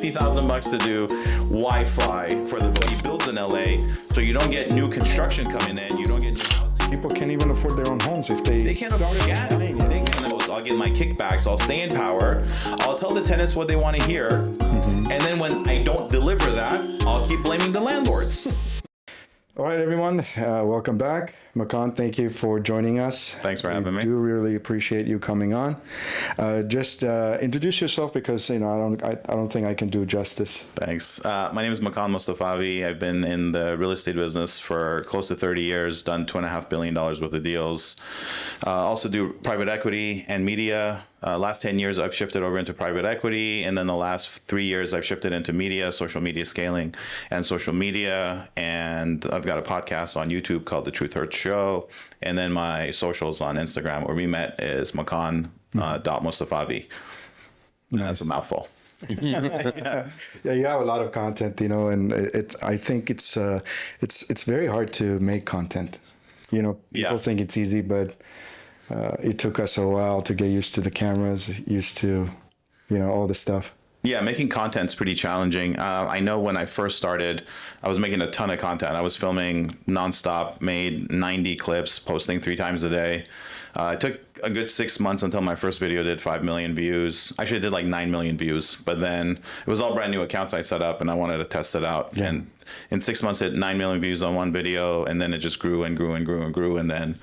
$50,000 to do Wi-Fi for the he builds in LA, so you don't get new construction coming in, you don't get new housing. People can't even afford their own homes if They can't afford gas. I'll get my kickbacks, I'll stay in power, I'll tell the tenants what they want to hear, and then when I don't deliver that, I'll keep blaming the landlords. All right, everyone, welcome back. Makan, thank you for joining us. Thanks for having me. I do really appreciate you coming on. Just introduce yourself because I don't think I can do justice. Thanks. My name is Makan Mostafavi. I've been in the real estate business for close to 30 years, done $2.5 billion worth of deals. Also do private equity and media. Last 10 years, I've shifted over into private equity. And then the last 3 years, I've shifted into media, social media scaling and social media. And I've got a podcast on YouTube called The Truth Hurts Show. And then my socials on Instagram, where we met, is Makan.Mostafavi. That's a mouthful. Yeah, you have a lot of content, and I think it's very hard to make content. People think it's easy, but it took us a while to get used to the cameras, used to, all the stuff. Yeah, making content's pretty challenging. I know when I first started, I was making a ton of content. I was filming nonstop, made 90 clips, posting 3 times a day. It took a good 6 months until my first video did 5 million views. Actually, it did like 9 million views, but then it was all brand new accounts I set up and I wanted to test it out. Yeah. And in 6 months, it hit 9 million views on one video, and then it just grew and grew and grew and grew. And then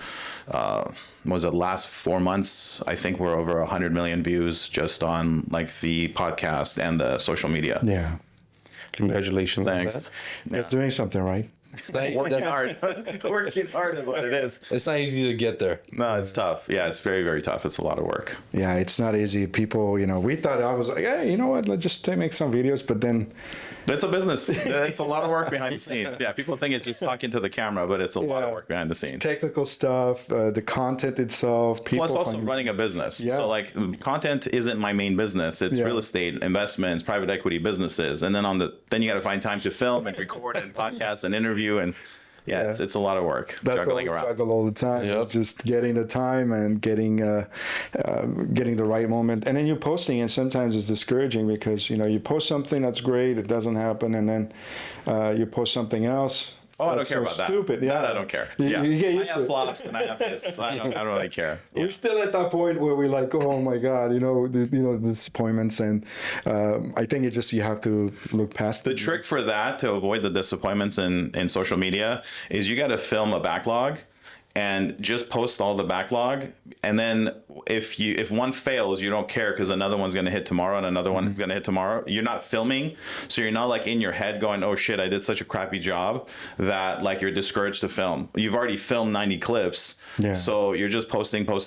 was it last 4 months, I think we're over 100 million views just on like the podcast and the social media. Yeah. Congratulations. Thanks. It's doing something right. Working hard. Working hard is what it is. It's not easy to get there. No, it's tough. Yeah, it's very, very tough. It's a lot of work. Yeah, it's not easy. People, we thought, I was like, hey, you know what? Let's just make some videos. But then it's a business. It's a lot of work behind the scenes. Yeah, people think it's just talking to the camera, but it's a lot of work behind the scenes. Technical stuff, the content itself. Plus also running a business. Yeah. So like content isn't my main business. It's real estate, investments, private equity businesses. And then then you got to find time to film and record and podcast and interview. And it's a lot of work. That's juggling around. Struggle all the time. Yep. It's just getting the time and getting the right moment. And then you're posting, and sometimes it's discouraging because you post something that's great, it doesn't happen, and then you post something else. Oh, I don't care about that. Stupid. Yeah, that I don't care. You get used I have flops and I have hits. I don't really care. Yeah. We're still at that point where we're like, oh my God, the disappointments, and I think it's just you have to look past the trick for that to avoid the disappointments in social media is you got to film a backlog and just post all the backlog. And then if one fails, you don't care because another one's going to hit tomorrow and another one is going to hit tomorrow. You're not filming. So you're not like in your head going, oh shit, I did such a crappy job that like you're discouraged to film. You've already filmed 90 clips. Yeah. So you're just posting. And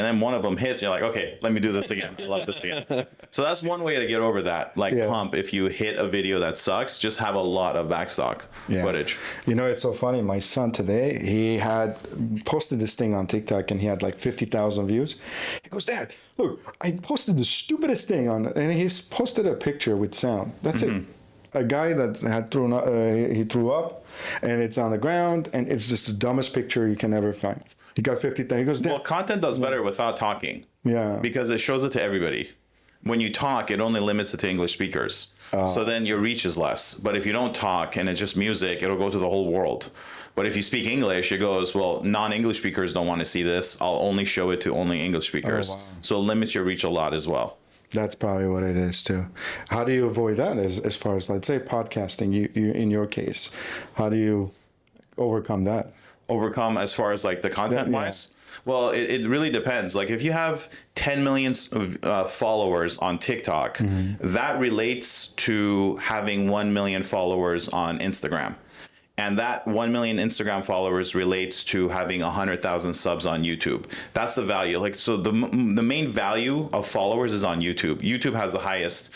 then one of them hits. And you're like, okay, let me do this again. I love this again. So that's one way to get over that hump. If you hit a video that sucks, just have a lot of backstock footage. It's so funny. My son today, he had posted this thing on TikTok and he had like 50,000 views. He goes, Dad, look, I posted the stupidest thing on it. And he's posted a picture with sound. That's it. A guy that had he threw up and it's on the ground and it's just the dumbest picture you can ever find. He got 50,000. He goes, Dad. Well, content does better without talking. Yeah. Because it shows it to everybody. When you talk, it only limits it to English speakers. So then your reach is less. But if you don't talk and it's just music, it'll go to the whole world. But if you speak English, it goes, well, non-English speakers don't want to see this. I'll only show it to only English speakers. Oh, wow. So it limits your reach a lot as well. That's probably what it is too. How do you avoid that as far as, let's say, podcasting, you in your case? How do you overcome that? Overcome as far as like the content wise? Well, it really depends. Like if you have 10 million followers on TikTok, that relates to having 1 million followers on Instagram. And that 1 million Instagram followers relates to having 100,000 subs on YouTube. That's the value. Like, so the main value of followers is on YouTube. YouTube has the highest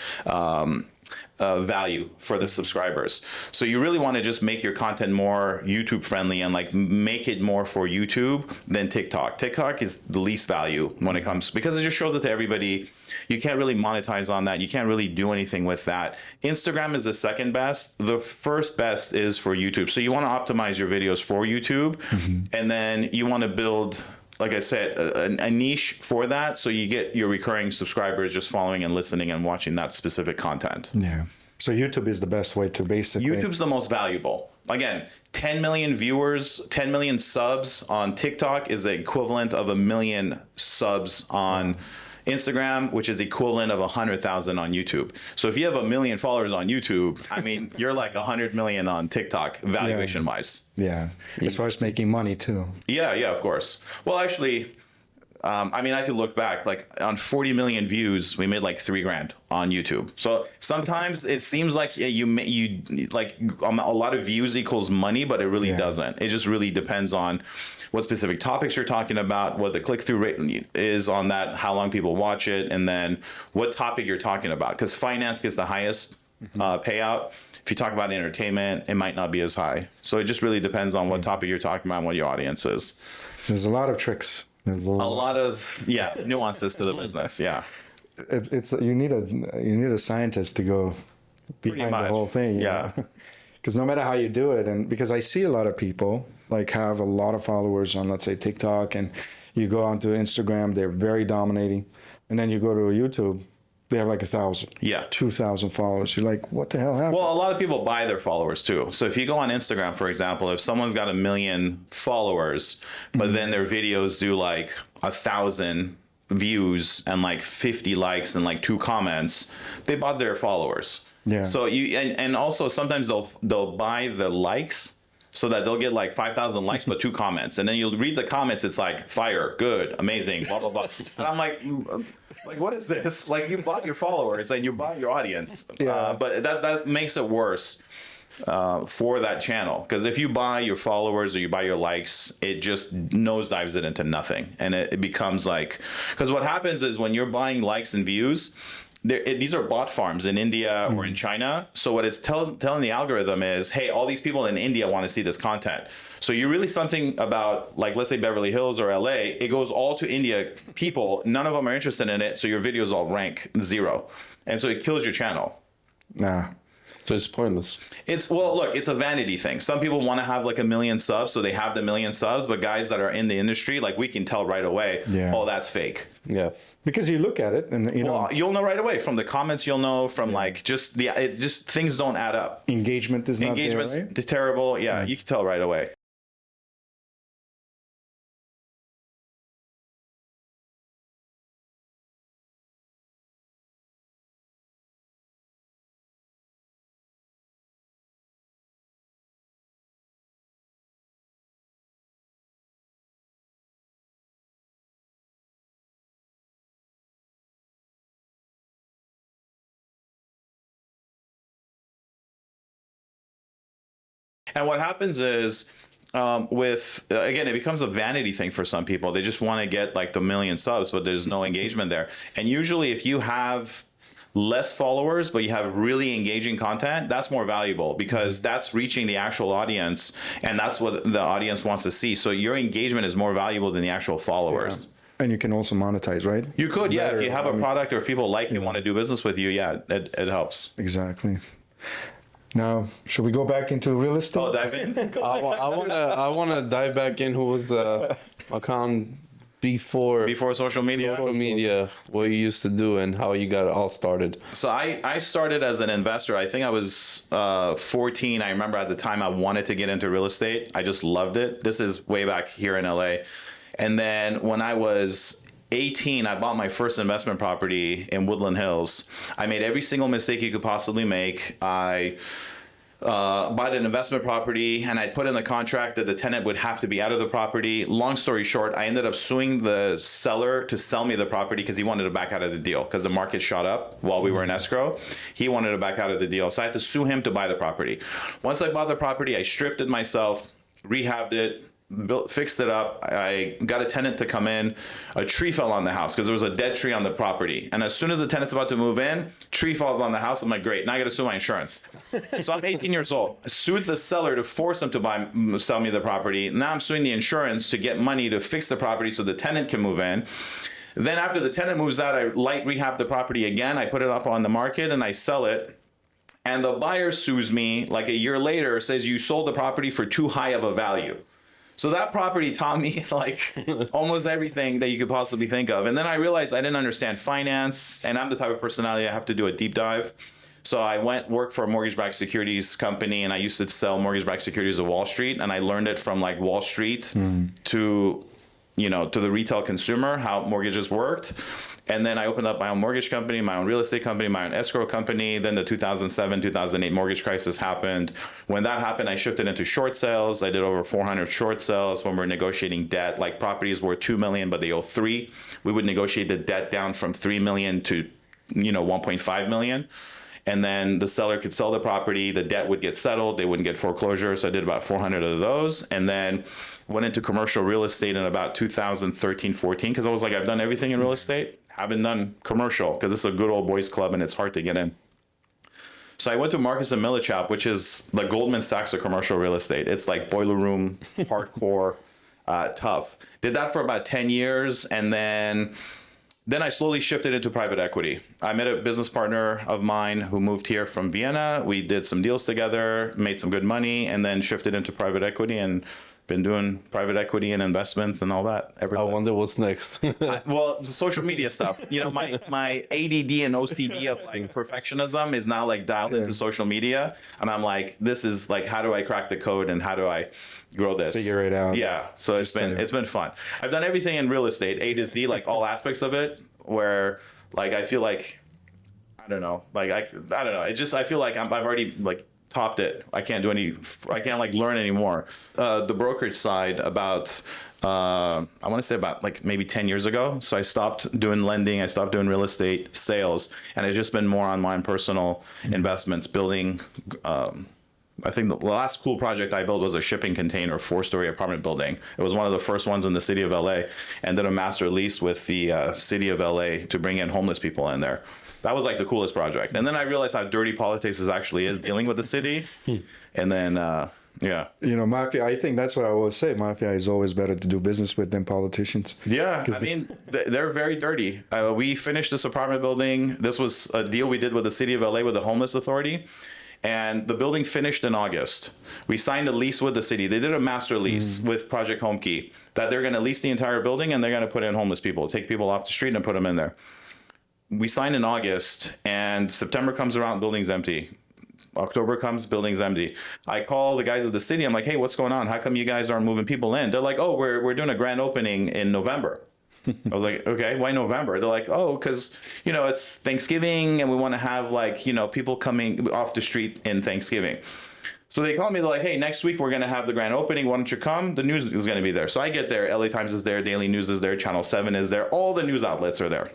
value for the subscribers. So you really want to just make your content more YouTube friendly and like make it more for YouTube than TikTok. TikTok is the least value when it comes, because it just shows it to everybody. You can't really monetize on that. You can't really do anything with that. Instagram is the second best. The first best is for YouTube. So you want to optimize your videos for YouTube, and then you want to build like I said, a niche for that. So you get your recurring subscribers just following and listening and watching that specific content. Yeah. So YouTube is the best way to basically. YouTube's the most valuable. Again, 10 million viewers, 10 million subs on TikTok is the equivalent of 1 million subs on Instagram, which is equivalent of 100,000 on YouTube. So if you have 1 million followers on YouTube, I mean, you're like 100 million on TikTok valuation wise. Yeah. As far as making money too. Yeah, of course. Well, actually, I mean, I could look back, like on 40 million views, we made like $3,000 on YouTube. So sometimes it seems like you like a lot of views equals money, but it really doesn't. It just really depends on what specific topics you're talking about, what the click-through rate is on that, how long people watch it, and then what topic you're talking about. Because finance gets the highest payout. If you talk about entertainment, it might not be as high. So it just really depends on what topic you're talking about and what your audience is. There's a lot of tricks. There's A lot of nuances to the business. Yeah, it's you need a scientist to go behind the whole thing. Yeah, because no matter how you do it, and because I see a lot of people like have a lot of followers on, let's say, TikTok, and you go onto Instagram, they're very dominating, and then you go to YouTube, they have like 1,000, 2,000 followers. You're like, what the hell happened? Well, a lot of people buy their followers too. So if you go on Instagram, for example, if someone's got 1 million followers, but then their videos do like 1,000 views and like 50 likes and like 2 comments, they bought their followers. Yeah. So you and also sometimes they'll buy the likes so that they'll get like 5,000 likes but 2 comments, and then you'll read the comments. It's like fire, good, amazing, blah blah blah, and I'm like what is this? Like, you bought your followers and you bought your audience. But that makes it worse for that channel, because if you buy your followers or you buy your likes, it just nosedives it into nothing, and it becomes like, because what happens is when you're buying likes and views, these are bot farms in India or in China. So what it's telling the algorithm is, hey, all these people in India want to see this content. So you release something about, like, let's say Beverly Hills or LA, it goes all to India people. None of them are interested in it. So your videos all rank 0. And so it kills your channel. Nah. So it's pointless. Look, it's a vanity thing. Some people want to have like 1 million subs, so they have the 1 million subs. But guys that are in the industry, like, we can tell right away, oh, that's fake. Yeah. Because you look at it and you'll know right away from the comments. You'll know from like just things don't add up. Engagement is not there, right? Engagement's terrible. Yeah, you can tell right away. And what happens is, again, it becomes a vanity thing for some people. They just want to get like the 1 million subs, but there's no engagement there. And usually if you have less followers, but you have really engaging content, that's more valuable, because that's reaching the actual audience, and that's what the audience wants to see. So your engagement is more valuable than the actual followers. Yeah. And you can also monetize, right? You could, if you have a product, or if people like and want to do business with you, it helps. Exactly. Now, should we go back into real estate? Oh, dive in. I wanna dive back in. Who was the account before social media? Social media, what you used to do and how you got it all started. So I started as an investor. I think I was 14. I remember at the time I wanted to get into real estate. I just loved it. This is way back here in LA. And then when I was 18, I bought my first investment property in Woodland Hills. I made every single mistake you could possibly make. I bought an investment property, and I put in the contract that the tenant would have to be out of the property. Long story short, I ended up suing the seller to sell me the property because he wanted to back out of the deal because the market shot up while we were in escrow. He wanted to back out of the deal. So I had to sue him to buy the property. Once I bought the property, I stripped it myself, rehabbed it, fixed it up. I got a tenant to come in. A tree fell on the house because there was a dead tree on the property. And as soon as the tenant's about to move in, tree falls on the house. I'm like, great, now I got to sue my insurance. So I'm 18 years old. I sued the seller to force him to sell me the property. Now I'm suing the insurance to get money to fix the property so the tenant can move in. Then after the tenant moves out, I light rehab the property again. I put it up on the market and I sell it. And the buyer sues me like a year later, says you sold the property for too high of a value. So that property taught me like almost everything that you could possibly think of. And then I realized I didn't understand finance, and I'm the type of personality I have to do a deep dive. So I worked for a mortgage-backed securities company, and I used to sell mortgage-backed securities to Wall Street, and I learned it from like Wall Street to, to the retail consumer, how mortgages worked. And then I opened up my own mortgage company, my own real estate company, my own escrow company. Then the 2007, 2008 mortgage crisis happened. When that happened, I shifted into short sales. I did over 400 short sales when we're negotiating debt, like properties were 2 million, but they owe 3. We would negotiate the debt down from 3 million to, 1.5 million. And then the seller could sell the property, the debt would get settled, they wouldn't get foreclosure. So I did about 400 of those. And then went into commercial real estate in about 2013, 14, because I was like, I've done everything in real estate. Haven't done commercial because this is a good old boys club and it's hard to get in. So I went to Marcus and Millichap, which is the Goldman Sachs of commercial real estate. It's like boiler room, hardcore, tough. Did that for about 10 years. And then I slowly shifted into private equity. I met a business partner of mine who moved here from Vienna. We did some deals together, made some good money, and then shifted into private equity and been doing private equity and investments and all that ever since. I wonder what's next. Well, social media stuff. My ADD and OCD of like perfectionism is now like dialed into social media, and I'm like, this is like, how do I crack the code and how do I grow this? Figure it out. Yeah. So it's been fun. I've done everything in real estate, A to Z, like all aspects of it. Where like I feel like I don't know. It just I feel like I've already like topped it. I can't like learn anymore. The brokerage side about I want to say about like maybe 10 years ago. So I stopped doing lending. I stopped doing real estate sales, and it's just been more on my personal investments, building. I think the last cool project I built was a shipping container 4-story apartment building. It was one of the first ones in the city of LA, and did a master lease with the city of LA to bring in homeless people in there. That was like the coolest project. And then I realized how dirty politics actually is dealing with the city. And then, yeah. Mafia, I think that's what I always say. Mafia is always better to do business with than politicians. Yeah, I mean, they're very dirty. We finished this apartment building. This was a deal we did with the city of LA with the homeless authority. And the building finished in August. We signed a lease with the city. They did a master lease with Project Home Key that they're going to lease the entire building and they're going to put in homeless people, take people off the street and put them in there. We signed in August, and September comes around, building's empty. October comes, building's empty. I call the guys at the city. I'm like, hey, what's going on? How come you guys aren't moving people in? They're like, oh, we're doing a grand opening in November. I was like, okay, why November? They're like, oh, because, it's Thanksgiving and we want to have like, people coming off the street in Thanksgiving. So they call me, they're like, hey, next week we're going to have the grand opening. Why don't you come? The news is going to be there. So I get there. LA Times is there. Daily News is there. Channel 7 is there. All the news outlets are there.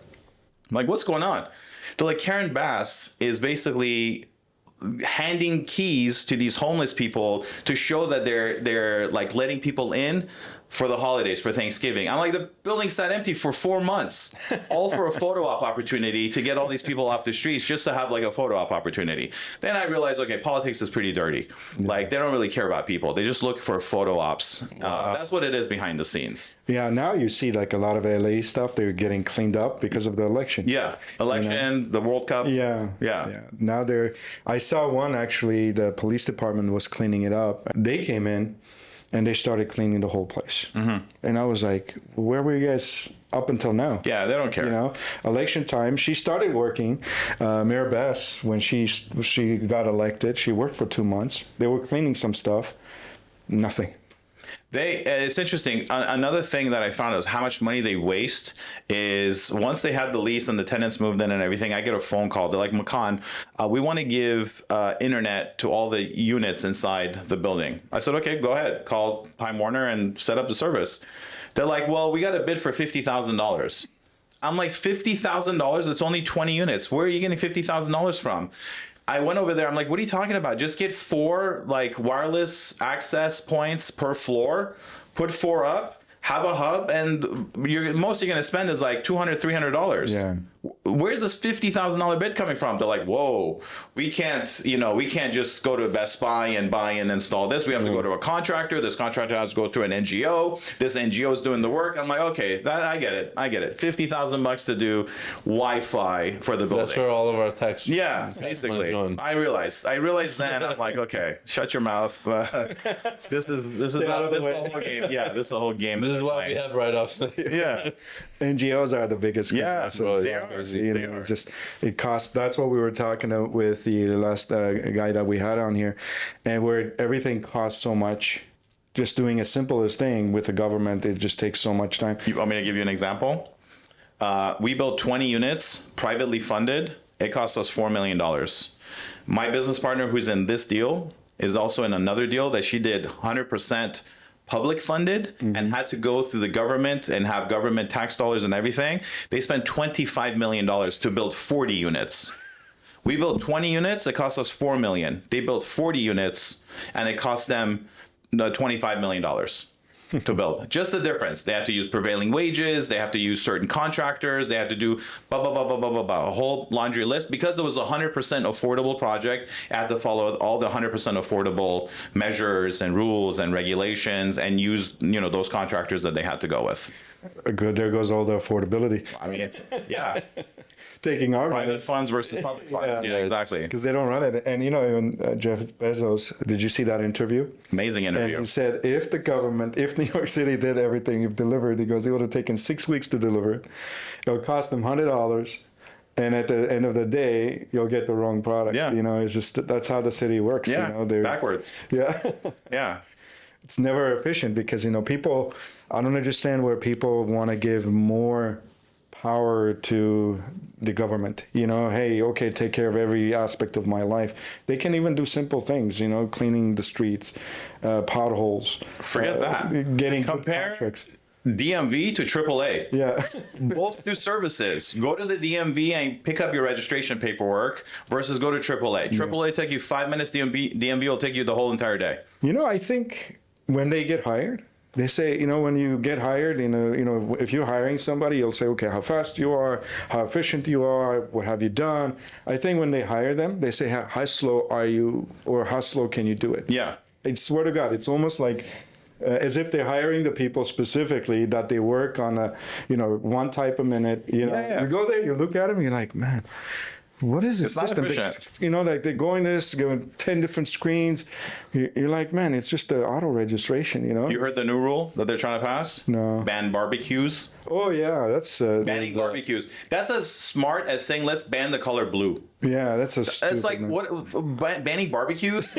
I'm like, what's going on? They're like, Karen Bass is basically handing keys to these homeless people to show that they're like letting people in for the holidays, for Thanksgiving. I'm like, the building sat empty for 4 months, all for a photo op opportunity to get all these people off the streets just to have like a photo op opportunity. Then I realized, okay, politics is pretty dirty. Like, they don't really care about people. They just look for photo ops. That's what it is behind the scenes. Yeah, now you see like a lot of LA stuff, they're getting cleaned up because of the election. Yeah, election, the World Cup. Yeah. Now I saw one actually, the police department was cleaning it up. They came in and they started cleaning the whole place. And I was like, where were you guys up until now? Yeah, they don't care. Election time, she started working. Mayor Bess, when she got elected, she worked for 2 months. They were cleaning some stuff. Nothing. It's interesting. Another thing that I found is how much money they waste is once they had the lease and the tenants moved in and everything, I get a phone call. They're like, Makan, we want to give internet to all the units inside the building. I said, okay, go ahead. Call Time Warner and set up the service. They're like, well, we got a bid for $50,000. I'm like, $50,000? It's only 20 units. Where are you getting $50,000 from? I went over there. I'm like, what are you talking about? Just get 4 like wireless access points per floor, put 4 up, have a hub, and most you're going to spend is like $200, $300. Yeah. where's this $50,000 bid coming from? They're like, whoa, we can't just go to Best Buy and buy and install this. We have to go to a contractor. This contractor has to go through an NGO. This NGO is doing the work. I'm like, okay, I get it. $50,000 to do Wi-Fi for the building. That's where all of our tax. Yeah, basically. I realized then. I'm like, okay, shut your mouth. This is the whole game. Yeah, this is the whole game. This is why we have write-offs. Yeah. NGOs are the biggest. Yeah, so they are. It's just it costs. That's what we were talking about with the last guy that we had on here, and where everything costs so much. Just doing a simplest thing with the government, it just takes so much time. You want me to give you an example? We built 20 units, privately funded. It cost us $4 million. My business partner, who's in this deal, is also in another deal that she did 100% public funded and had to go through the government and have government tax dollars and everything. They spent $25 million to build 40 units. We built 20 units. It cost us $4 million. They built 40 units and it cost them $25 million to build. Just the difference. They have to use prevailing wages. They have to use certain contractors. They have to do a whole laundry list. Because it was a 100% affordable project, it had to follow all the 100% affordable measures and rules and regulations and use, those contractors that they had to go with. Good. There goes all the affordability. I mean, yeah. Taking our private funds versus public funds. Yeah, exactly. Because they don't run it. And even Jeff Bezos, did you see that interview? Amazing interview. And he said, if New York City did everything you've delivered, he goes, it would have taken 6 weeks to deliver it. It'll cost them $100. And at the end of the day, you'll get the wrong product. Yeah. It's just, that's how the city works. Yeah. They're backwards. Yeah. Yeah. It's never efficient because, people, I don't understand where people want to give more power to the government. Hey, okay, take care of every aspect of my life. They can even do simple things, cleaning the streets, potholes. Forget that. Getting compare DMV to AAA. Yeah. Both do services. Go to the DMV and pick up your registration paperwork versus go to AAA. AAA take you 5 minutes. DMV will take you the whole entire day. I think when they get hired, they say, when you get hired, if you're hiring somebody, you'll say, okay, how fast you are, how efficient you are, what have you done? I think when they hire them, they say, how slow are you, or how slow can you do it? Yeah. I swear to God, it's almost like as if they're hiring the people specifically that they work on a, one type a minute. You go there, you look at them, you're like, man, what is this system? Like they're going going 10 different screens. You're like, man, it's just the auto registration, You heard the new rule that they're trying to pass? No. Ban barbecues. Oh, yeah, that's... banning barbecues. That's as smart as saying, let's ban the color blue. Yeah, that's a stupid... It's like, what? Banning barbecues?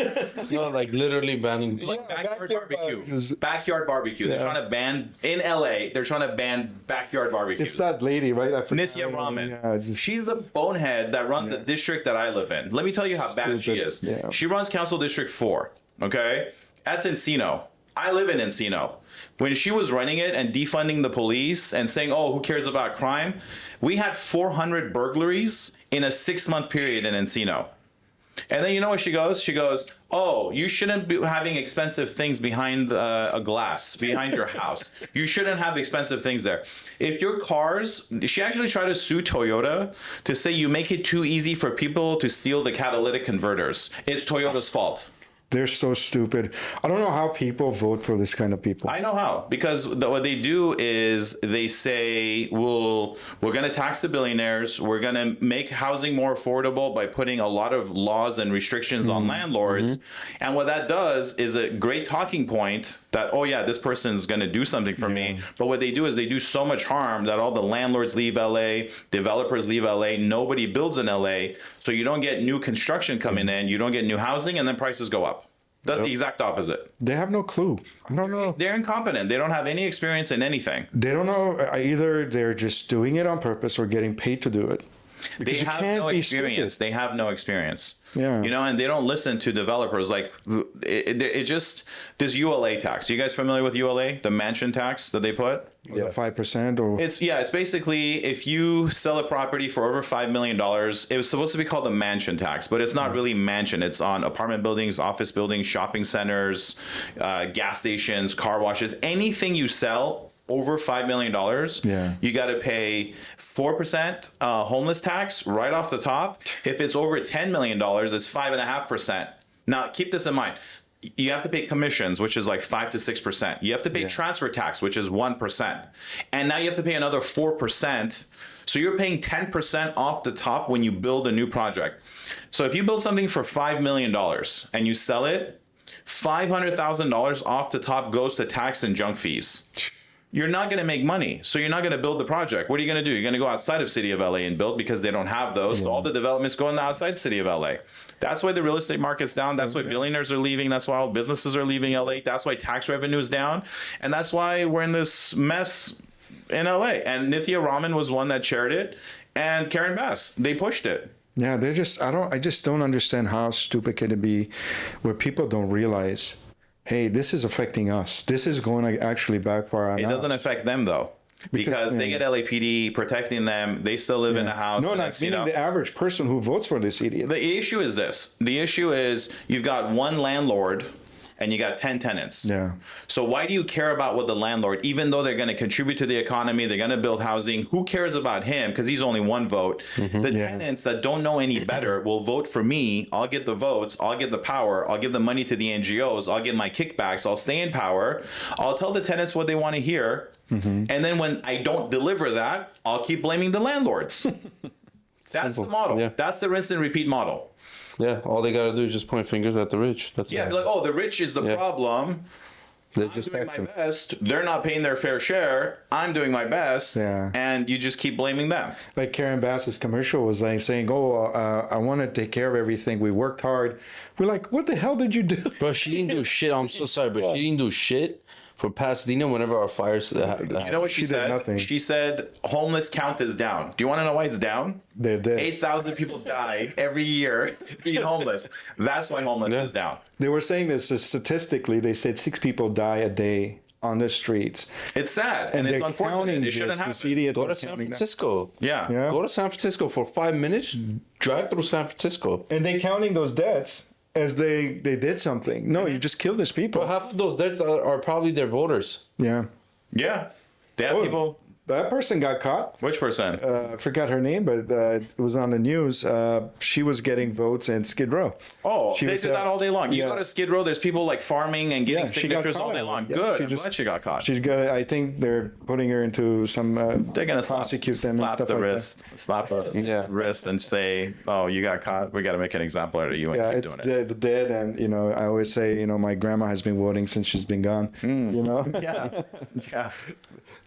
No, like literally banning... Like backyard barbecue. Backyard barbecue. Yeah. They're trying to ban... In LA, they're trying to ban backyard barbecues. It's that lady, right? Nithya Raman. She's the bonehead that runs the district that I live in. Let me tell you how bad she is. Yeah. She runs Council District 4, okay? That's Encino. I live in Encino. When she was running it and defunding the police and saying, oh, who cares about crime? We had 400 burglaries in a 6-month period in Encino. And then you know what she goes? She goes, oh, you shouldn't be having expensive things behind a glass, behind your house. You shouldn't have expensive things there. If your cars, she actually tried to sue Toyota to say you make it too easy for people to steal the catalytic converters. It's Toyota's fault. They're so stupid. I don't know how people vote for this kind of people. I know how, because what they do is they say, we're going to tax the billionaires. We're going to make housing more affordable by putting a lot of laws and restrictions on landlords. And what that does is a great talking point that, oh yeah, this person's going to do something for me. But what they do is they do so much harm that all the landlords leave LA, developers leave LA, nobody builds in LA. So you don't get new construction coming in, you don't get new housing, and then prices go up. That's the exact opposite. They have no clue. I don't know. They're incompetent. They don't have any experience in anything. They don't know. Either they're just doing it on purpose or getting paid to do it. They have no experience. They have no experience. Yeah. And they don't listen to developers. Like it just, this ULA tax. You guys familiar with ULA? The mansion tax that they put? Yeah, 5% or it's basically if you sell a property for over $5 million, it was supposed to be called a mansion tax, but it's not really mansion. It's on apartment buildings, office buildings, shopping centers, gas stations, car washes, anything you sell over $5 million, you got to pay 4% homeless tax right off the top. If it's over $10 million, it's 5.5%. Now, keep this in mind. You have to pay commissions, which is like 5 to 6%. You have to pay transfer tax, which is 1%. And now you have to pay another 4%. So you're paying 10% off the top when you build a new project. So if you build something for $5 million and you sell it, $500,000 off the top goes to tax and junk fees. You're not going to make money. So you're not going to build the project. What are you going to do? You're going to go outside of City of LA and build because they don't have those. So all the developments go in the outside City of LA. That's why the real estate market's down. That's why billionaires are leaving. That's why all businesses are leaving LA. That's why tax revenue is down. And that's why we're in this mess in LA. And Nithya Raman was one that chaired it. And Karen Bass, they pushed it. Yeah, I just don't understand how stupid can it be where people don't realize, hey, this is affecting us. This is going to actually backfire on us. It doesn't affect them though. Because they get LAPD protecting them. They still live in a house. No, not meaning the average person who votes for this idiot. The issue is this. The issue is you've got one landlord and you got 10 tenants. Yeah. So why do you care about what the landlord, even though they're going to contribute to the economy, they're going to build housing, who cares about him? Because he's only one vote. The tenants that don't know any better will vote for me. I'll get the votes. I'll get the power. I'll give the money to the NGOs. I'll get my kickbacks. I'll stay in power. I'll tell the tenants what they want to hear. And then when I don't deliver that, I'll keep blaming the landlords. That's the model. Yeah. That's the rinse and repeat model. Yeah, all they gotta do is just point fingers at the rich. That's Be like, oh, the rich is the problem. They're I'm just doing my taxing. best. They're not paying their fair share. I'm doing my best. Yeah. And you just keep blaming them. Like Karen Bass's commercial was like saying, oh, I want to take care of everything. We worked hard. We're like, what the hell did you do? Bro, she didn't do shit. I'm so sorry, but she didn't do shit for Pasadena whenever our fires. You know what she did said? nothing. She said homeless count is down. Do you want to know why it's down? They're dead. 8,000 people die every year being homeless. That's why homeless is down. They were saying this statistically. They said 6 people die a day on the streets. It's sad. And it's they're counting unfortunate. It shouldn't this. happen. This idiot Go to are San counting that. Francisco. Yeah. Yeah. Go to San Francisco for 5 minutes. Drive through San Francisco. And they counting those deaths as they did something. No, you just killed these people. But half of those deaths are probably their voters. Yeah. Yeah. They have people. That person got caught. Which person? I forgot her name, but it was on the news. She was getting votes in Skid Row. Oh, She they was, do that all day long. You yeah. go to Skid Row, there's people like farming and getting she got signatures all caught. day long. Yeah, Good. she I'm glad she got caught. She got. I think they're putting her into some. They're gonna prosecute them and slap stuff the like wrist, slap the wrist, and say, "Oh, you got caught. We got to make an example out of you." And Yeah, keep it's doing it. dead, and I always say, my grandma has been voting since she's been gone. Yeah, yeah.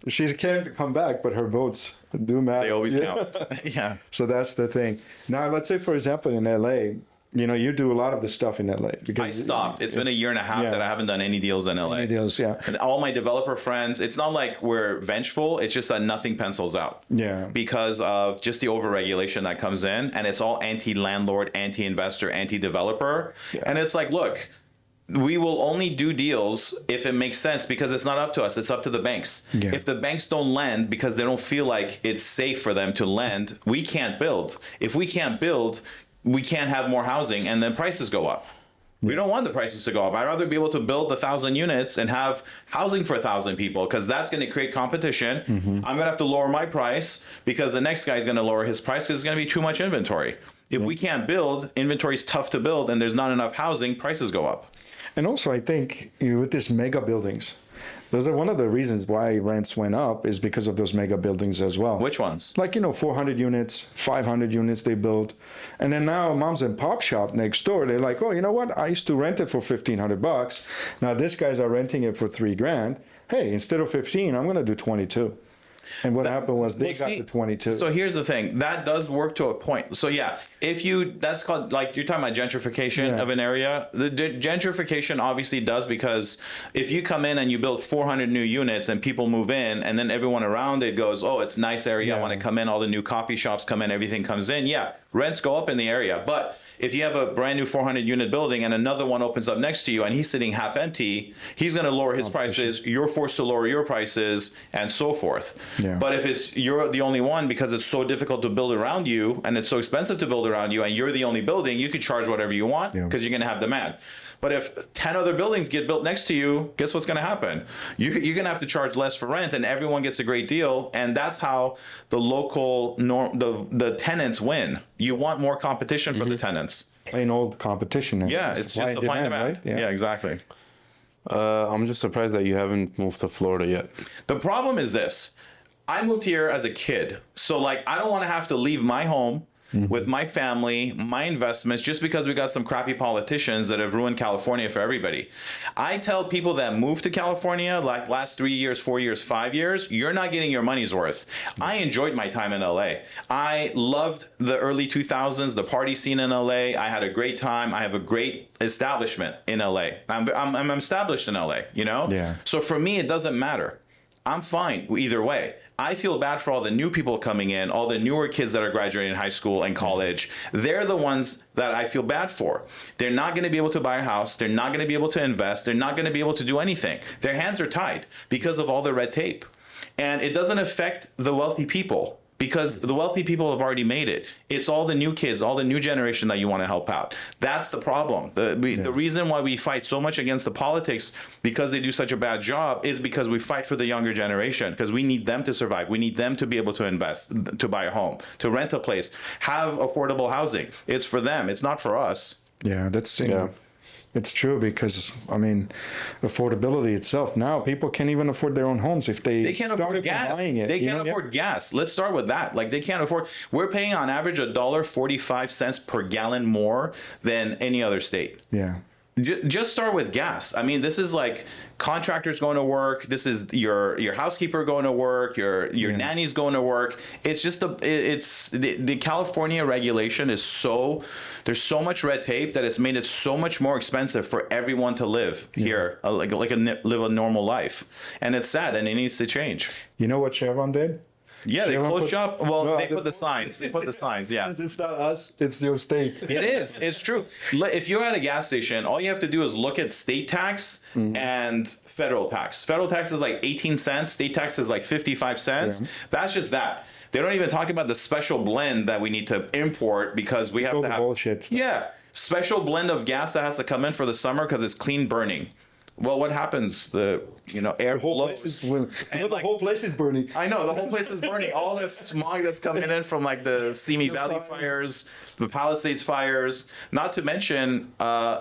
She can't come back, but her votes do matter. They always count. Yeah. So that's the thing. Now, let's say, for example, in LA, you do a lot of the stuff in LA I because stopped. It's been a year and a half that I haven't done any deals in LA. deals, yeah. And all my developer friends, it's not like we're vengeful. It's just that nothing pencils out. Yeah. Because of just the overregulation that comes in, and it's all anti-landlord, anti-investor, anti-developer. Yeah. And it's like, look, we will only do deals if it makes sense because it's not up to us. It's up to the banks. Yeah. If the banks don't lend because they don't feel like it's safe for them to lend, we can't build. If we can't build, we can't have more housing and then prices go up. We don't want the prices to go up. I'd rather be able to build 1,000 units and have housing for 1,000 people because that's going to create competition. I'm going to have to lower my price because the next guy is going to lower his price because it's going to be too much inventory. If we can't build, inventory is tough to build and there's not enough housing, prices go up. And also, I think with these mega buildings, those are one of the reasons why rents went up is because of those mega buildings as well. Which ones? Like, 400 units, 500 units they build. And then now moms and pop shop next door, they're like, oh, you know what? I used to rent it for $1,500. Now these guys are renting it for $3,000. Hey, instead of 15, I'm going to do 22. And what happened was they got to 22. So here's the thing. That does work to a point. So yeah, that's called, like, you're talking about gentrification of an area. The gentrification obviously does because if you come in and you build 400 new units and people move in and then everyone around it goes, oh, it's a nice area. I want to come in. All the new coffee shops come in. Everything comes in. Yeah, rents go up in the area. But if you have a brand new 400 unit building and another one opens up next to you and he's sitting half empty, he's going to lower his prices. You're forced to lower your prices and so forth. Yeah. But if you're the only one because it's so difficult to build around you and it's so expensive to build around you and you're the only building, you could charge whatever you want because you're going to have demand. But if 10 other buildings get built next to you, guess what's going to happen? You're going to have to charge less for rent and everyone gets a great deal. And that's how the local, the tenants win. You want more competition for the tenants. Plain old competition. Yeah, it's just supply and demand. Right? Yeah, exactly. I'm just surprised that you haven't moved to Florida yet. The problem is this. I moved here as a kid. So like, I don't want to have to leave my home with my family, my investments, just because we got some crappy politicians that have ruined California for everybody. I tell people that move to California, like last 3 years, 4 years, 5 years, you're not getting your money's worth. I enjoyed my time in LA. I loved the early 2000s, the party scene in LA. I had a great time. I have a great establishment in LA. I'm established in LA, you know? Yeah. So for me, it doesn't matter. I'm fine either way. I feel bad for all the new people coming in, all the newer kids that are graduating high school and college. They're the ones that I feel bad for. They're not going to be able to buy a house. They're not going to be able to invest. They're not going to be able to do anything. Their hands are tied because of all the red tape. And it doesn't affect the wealthy people, because the wealthy people have already made it. It's all the new kids, all the new generation that you want to help out. That's the problem. The reason why we fight so much against the politics, because they do such a bad job, is because we fight for the younger generation, because we need them to survive. We need them to be able to invest, to buy a home, to rent a place, have affordable housing. It's for them. It's not for us. Yeah, it's true, because I mean, affordability itself. Now people can't even afford their own homes if they can't afford gas. They can't afford gas. Let's start with that. Like, they can't afford. We're paying on average $1.45 per gallon more than any other state. Yeah. Just start with gas. I mean, this is like contractors going to work. This is your housekeeper going to work. Your nanny's going to work. It's just the California regulation is there's so much red tape that it's made it so much more expensive for everyone to live here, live a normal life. And it's sad, and it needs to change. You know what Chevron did? Yeah, they closed shop. Well, no, they put the signs. They put the signs, yeah. It's not us, it's your state. It is. It's true. If you're at a gas station, all you have to do is look at state tax and federal tax. Federal tax is like 18 cents. State tax is like 55 cents. Yeah. That's just that. They don't even talk about the special blend that we need to import, because we have to have bullshit stuff. Yeah, special blend of gas that has to come in for the summer because it's clean burning. Well, what happens? Air blows. The whole place is burning. I know, the whole place is burning. All this smog that's coming in from like the Simi Valley fires, the Palisades fires. Not to mention,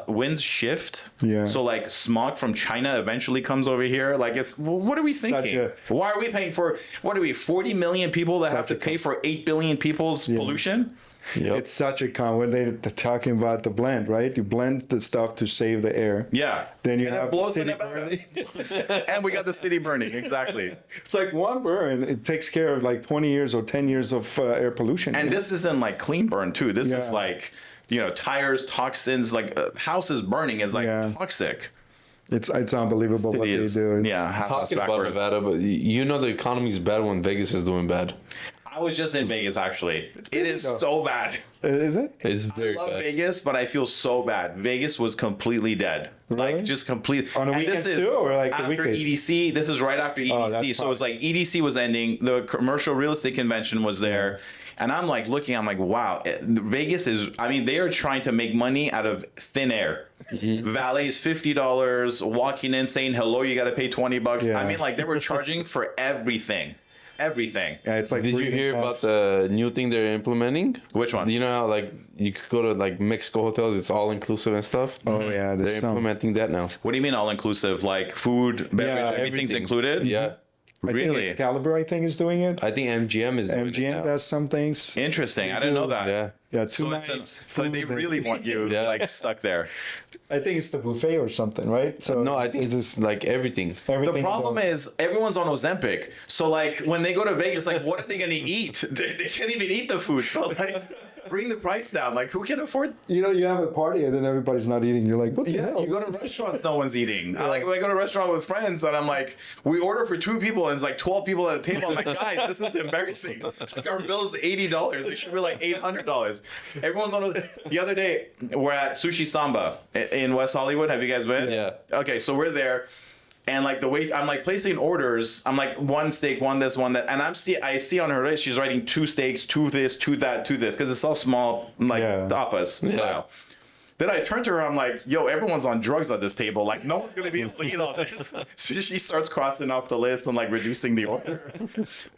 winds shift. Yeah. So like smog from China eventually comes over here. Like, what are we thinking? Why are we paying for? 40 million people that have to pay for 8 billion people's pollution? Yep. It's such a when they're talking about the blend, right? You blend the stuff to save the air. Yeah. Then you have the city burning. And we got the city burning, exactly. It's like one burn. It takes care of like 20 years or 10 years of air pollution. And this isn't like clean burn too. This is like, tires, toxins, like houses burning is like toxic. It's unbelievable what they do. Yeah. Talking about Nevada, but the economy's bad when Vegas is doing bad. I was just in Vegas, actually. It is so bad. Is it? It's very bad. I love bad. Vegas, but I feel so bad. Vegas was completely dead. Really? Like, just completely. On the weekends too, or like the after weekdays? EDC. This is right after EDC. So it was like EDC was ending. The commercial real estate convention was there. And I'm like looking, I'm like, wow, Vegas they are trying to make money out of thin air. Valets $50, walking in saying hello, you got to pay $20. Yeah. I mean, like, they were charging for everything. Everything. Yeah, it's like. Did you hear about the new thing they're implementing? Which one? You know how like you could go to like Mexico hotels, it's all inclusive and stuff. Oh yeah, they're implementing that now. What do you mean all inclusive? Like food, beverage, everything's included? Yeah. Really? I think Excalibur, is doing it. I think MGM is doing it now. MGM does some things. Interesting. I didn't know that. Yeah. Yeah, two nights. So they really want you like stuck there. I think it's the buffet or something, right? So no, I think it's just like everything. The problem is everyone's on Ozempic. So like when they go to Vegas, like what are they gonna eat? They can't even eat the food. So like bring the price down. Like, who can afford? You have a party and then everybody's not eating. You're like, what the hell? You go to restaurants, no one's eating. I go to a restaurant with friends, and I'm like, we order for 2 people, and it's like 12 people at a table. I'm like, guys, this is embarrassing. Like, our bill is $80. It should be like $800. Everyone's on. The other day, we're at Sushi Samba in West Hollywood. Have you guys been? Yeah. Okay, so we're there. And like the way I'm like placing orders, I'm like 1 steak, 1 this, 1 that, and I see on her wrist she's writing 2 steaks, 2 this, 2 that, 2 this, because it's all small, like tapas style. Then I turn to her, I'm like, yo, everyone's on drugs at this table. Like, no one's gonna be lean on this. She starts crossing off the list and like reducing the order.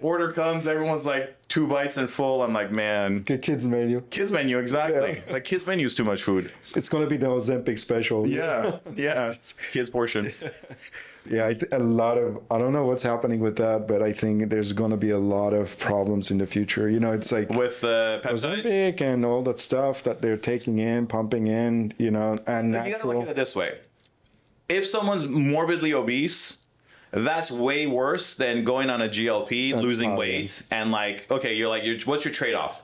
Order comes, everyone's like 2 bites and full. I'm like, man. Good kids menu. Kids menu, exactly. Yeah. Like kids menu is too much food. It's gonna be the Ozempic special. Yeah. Kids portions. Yeah, a lot of, I don't know what's happening with that, but I think there's going to be a lot of problems in the future. It's like with peptides Ozempic and all that stuff that they're taking in, pumping in, and natural. You gotta look at it this way. If someone's morbidly obese, that's way worse than going on a GLP, losing weight, and like, okay, what's your trade-off?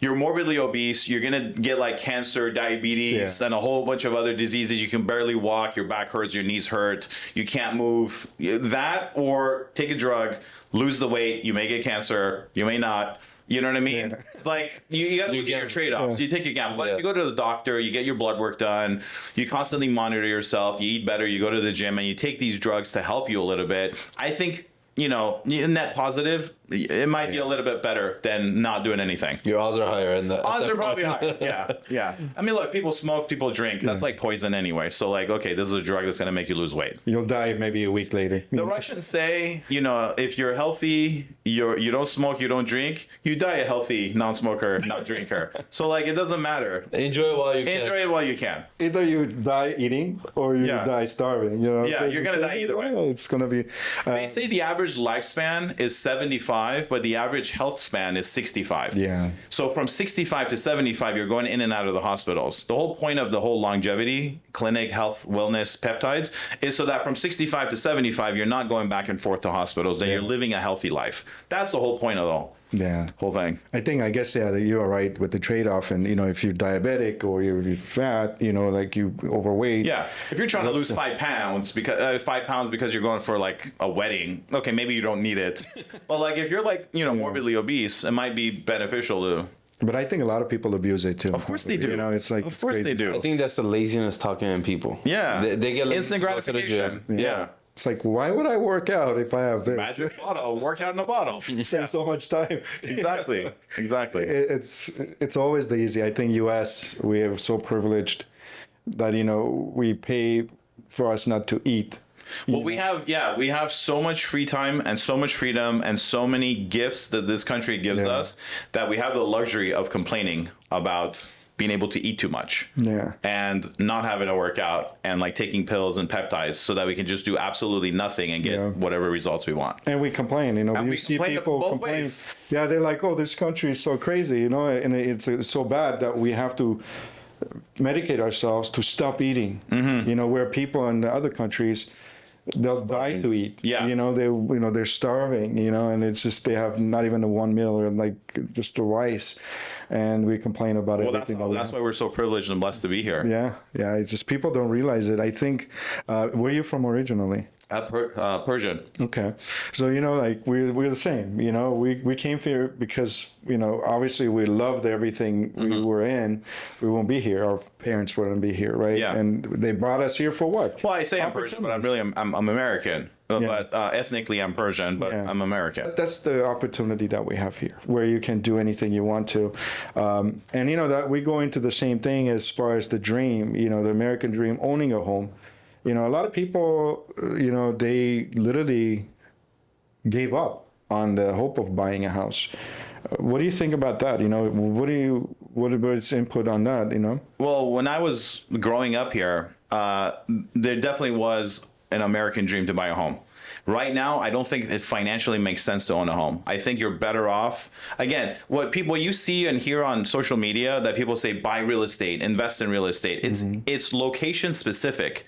You're morbidly obese, you're gonna get like cancer, diabetes, and a whole bunch of other diseases. You can barely walk, your back hurts, your knees hurt, you can't move. That, or take a drug, lose the weight, you may get cancer, you may not. You know what I mean? Like, you got to look at your trade-offs. You take your gamble. But if you go to the doctor, you get your blood work done, you constantly monitor yourself, you eat better, you go to the gym, and you take these drugs to help you a little bit. I think, net positive, it might be a little bit better than not doing anything. Your odds are higher. Odds are probably higher. Yeah. I mean, look, people smoke, people drink. That's like poison anyway. So like, okay, this is a drug that's going to make you lose weight. You'll die maybe a week later. The Russians say, if you're healthy, you don't smoke, you don't drink, you die a healthy non-smoker, non-drinker. So like, it doesn't matter. Enjoy it while you can. Enjoy it while you can. Either you die eating or you die starving. Yeah, you're going to die either way. It's going to be... they say the average lifespan is 75, but the average health span is 65. Yeah. So from 65 to 75, you're going in and out of the hospitals. The whole point of the whole longevity clinic, health, wellness, peptides is so that from 65 to 75, you're not going back and forth to hospitals, and you're living a healthy life. That's the whole point of the whole thing. I guess you're right with the trade-off, and if you're diabetic or you're fat, like you overweight. Yeah, if you're trying to lose 5 pounds because you're going for like a wedding, okay, maybe you don't need it. But like if you're like morbidly obese, it might be beneficial to. But I think a lot of people abuse it too. Of course they do. It's like, of course crazy. they do. I think that's the laziness talking in people. Yeah, they get instant gratification. Yeah. It's like, why would I work out if I have this? Magic bottle, work out in a bottle. Save so much time. Exactly. It's always the easy. I think U.S. we are so privileged that we pay for us not to eat. Well, we have so much free time and so much freedom and so many gifts that this country gives us that we have the luxury of complaining about being able to eat too much and not having to work out and like taking pills and peptides so that we can just do absolutely nothing and get whatever results we want. And we complain, we see complain people both complain. ways. Yeah, they're like, oh, this country is so crazy, and it's so bad that we have to medicate ourselves to stop eating. Where people in the other countries, they'll die to eat. Yeah. They're starving, and it's just they have not even a one meal or like just the rice, and we complain about everything. That's why we're so privileged and blessed to be here. Yeah. It's just people don't realize it. I think, where are you from originally? Persian. Okay. So, like we're the same, we came here because, obviously we loved everything we were in. We won't be here. Our parents wouldn't be here. Right. Yeah. And they brought us here for what? Well, I say I'm Persian, but I'm American. But ethnically I'm Persian, but I'm American. That's the opportunity that we have here, where you can do anything you want to. And that we go into the same thing as far as the dream, the American dream, owning a home. A lot of people, they literally gave up on the hope of buying a house. What do you think about that? What about input on that? Well, when I was growing up here, there definitely was an American dream to buy a home. Right now, I don't think it financially makes sense to own a home. I think you're better off. Again, what you see and hear on social media that people say buy real estate, invest in real estate. It's location specific.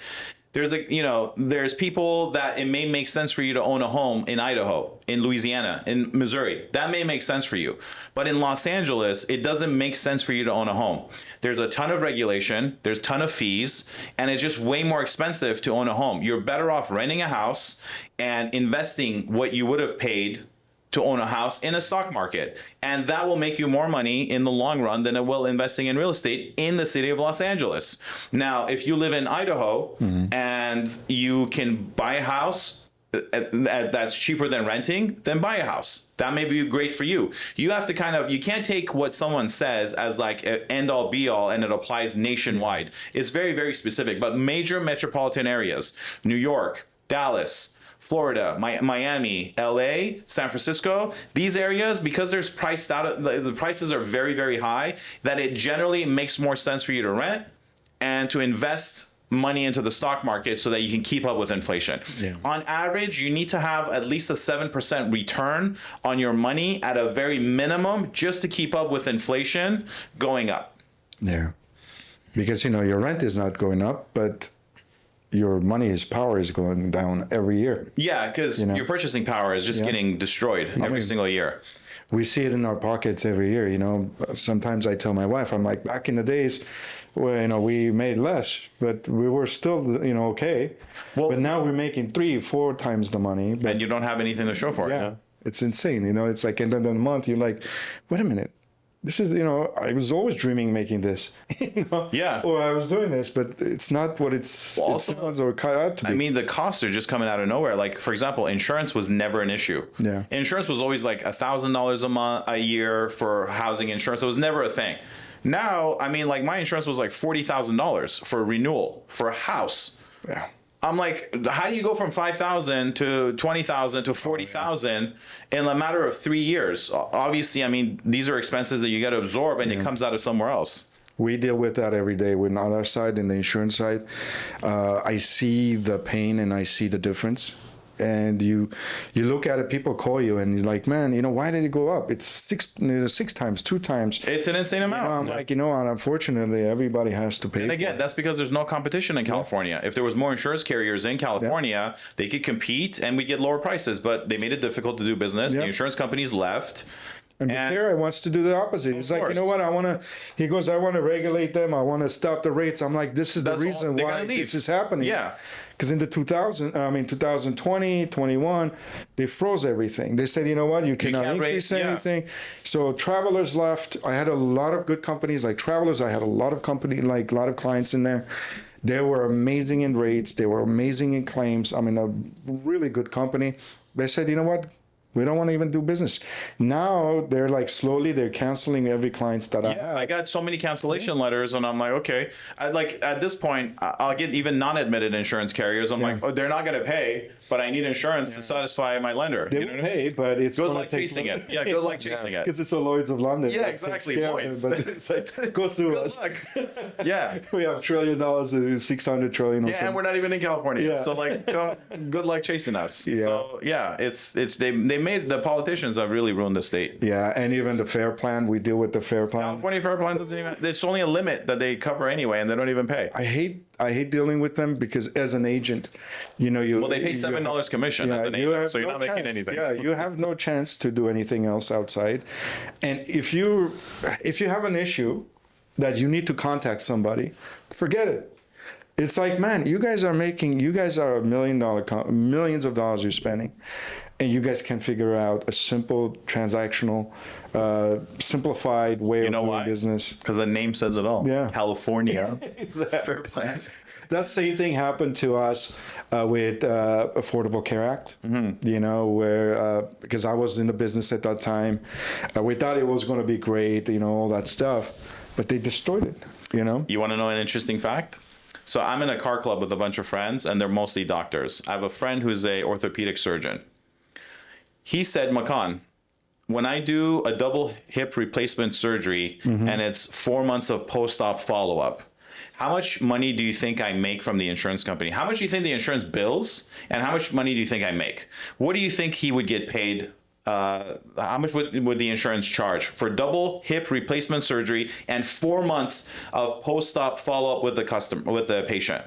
There's people that it may make sense for you to own a home in Idaho, in Louisiana, in Missouri. That may make sense for you. But in Los Angeles, it doesn't make sense for you to own a home. There's a ton of regulation, there's a ton of fees, and it's just way more expensive to own a home. You're better off renting a house and investing what you would have paid to own a house in a stock market. And that will make you more money in the long run than it will investing in real estate in the city of Los Angeles. Now, if you live in Idaho and you can buy a house that's cheaper than renting, then buy a house. That may be great for you. You have to you can't take what someone says as like an end all be all and it applies nationwide. It's very, very specific. But major metropolitan areas, New York, Dallas, Florida, Miami, LA, San Francisco, these areas, because there's priced out, the prices are very, very high, that it generally makes more sense for you to rent and to invest money into the stock market so that you can keep up with inflation. Yeah. On average, you need to have at least a 7% return on your money at a very minimum just to keep up with inflation going up. Yeah. Because, your rent is not going up, but your power is going down every year. Yeah, because your purchasing power is just getting destroyed every single year. We see it in our pockets every year. Sometimes I tell my wife, I'm like, back in the days where we made less, but we were still okay. Well, but now we're making 3-4 times the money. And you don't have anything to show for it. Yeah, it's insane. It's like end of the month, you're like, wait a minute. This is, I was always dreaming making this, Yeah. Or I was doing this, but it's not what it sounds or cut out to be. I mean, the costs are just coming out of nowhere. Like, for example, insurance was never an issue. Yeah. Insurance was always like $1,000 a year for housing insurance. It was never a thing. Now, I mean, like my insurance was like $40,000 for renewal for a house. Yeah. I'm like, how do you go from 5,000 to 20,000 to 40,000 in a matter of 3 years? Obviously, I mean, these are expenses that you got to absorb, and it comes out of somewhere else. We deal with that every day. We're on our side, in the insurance side. I see the pain and I see the difference. And you look at it, people call you and you're like, man, why did it go up? It's 6 times, 2 times. It's an insane amount. I'm like, and unfortunately, everybody has to pay. And again, that's because there's no competition in California. If there was more insurance carriers in California, they could compete and we get lower prices, but they made it difficult to do business. The insurance companies left. And Bucara wants to do the opposite. He's like, you know what? I want to regulate them. I want to stop the rates. I'm like, this is the reason why this is happening. Yeah. Because in the 2020, 21, they froze everything. They said, you know what? You cannot increase anything. So Travelers left. I had a lot of good companies like Travelers. I had a lot of clients in there. They were amazing in rates. They were amazing in claims. I mean, a really good company. They said, you know what? We don't want to even do business. Now they're like slowly they're canceling every client that I have. I got so many cancellation letters, and I'm like, okay. At this point, I'll get even non-admitted insurance carriers. I'm like, oh, they're not going to pay, but I need insurance to satisfy my lender. They will pay, but it's good luck chasing it. Yeah, good luck chasing it. Because it's a Lloyd's of London. Yeah, exactly. Lloyd's. But it's like, go sue us. Luck. Yeah. We have $1 trillion, $600 trillion. Yeah, and we're not even in California. Yeah. So like, good luck chasing us. Yeah. So yeah, the politicians have really ruined the state. Yeah, and even the FAIR Plan, we deal with the FAIR Plan. California FAIR Plan doesn't even. There's only a limit that they cover anyway, and they don't even pay. I hate dealing with them because as an agent, they pay $7 commission as an agent, so you're not making anything. Yeah, you have no chance to do anything else outside. And if you have an issue that you need to contact somebody, forget it. It's like, man, you guys are $1 million, millions of dollars you're spending. And you guys can figure out a simple transactional, simplified way of doing business. Because the name says it all. Yeah. California. Exactly. Fair plan. That same thing happened to us with Affordable Care Act. Where because I was in the business at that time, we thought it was going to be great, all that stuff, but they destroyed it. You want to know an interesting fact? So I'm in a car club with a bunch of friends, and they're mostly doctors. I have a friend who's a orthopedic surgeon. He said, Makan, when I do a double hip replacement surgery and it's 4 months of post-op follow-up, how much money do you think I make from the insurance company? How much do you think the insurance bills? And how much money do you think I make? What do you think he would get paid? How much would the insurance charge for double hip replacement surgery and 4 months of post-op follow-up with the patient?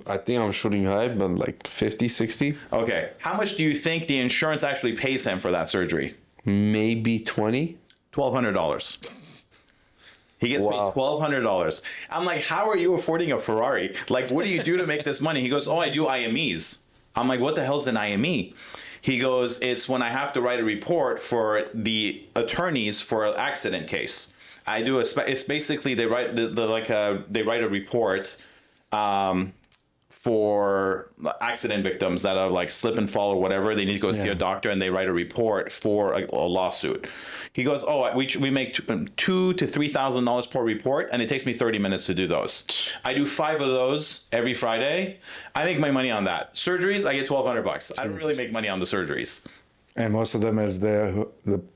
I think I'm shooting high, but like 50, 60, Okay. How much do you think the insurance actually pays him for that surgery? maybe 20. $1,200. He gets paid Wow. $1,200. I'm like, how are you affording a Ferrari? Like, what do you do to make this money? He goes, oh, I do IMEs. I'm like, what the hell's an IME? He goes, it's when I have to write a report for the attorneys for an accident case. I do it's basically they write they write a report for accident victims that are like slip and fall or whatever. They need to go see a doctor, and they write a report for a lawsuit. He goes, oh, we make $2,000 to $3,000 per report, and it takes me 30 minutes to do those. I do 5 of those every Friday. I make my money on that. Surgeries, I get $1,200. I don't really make money on the surgeries. And most of them is the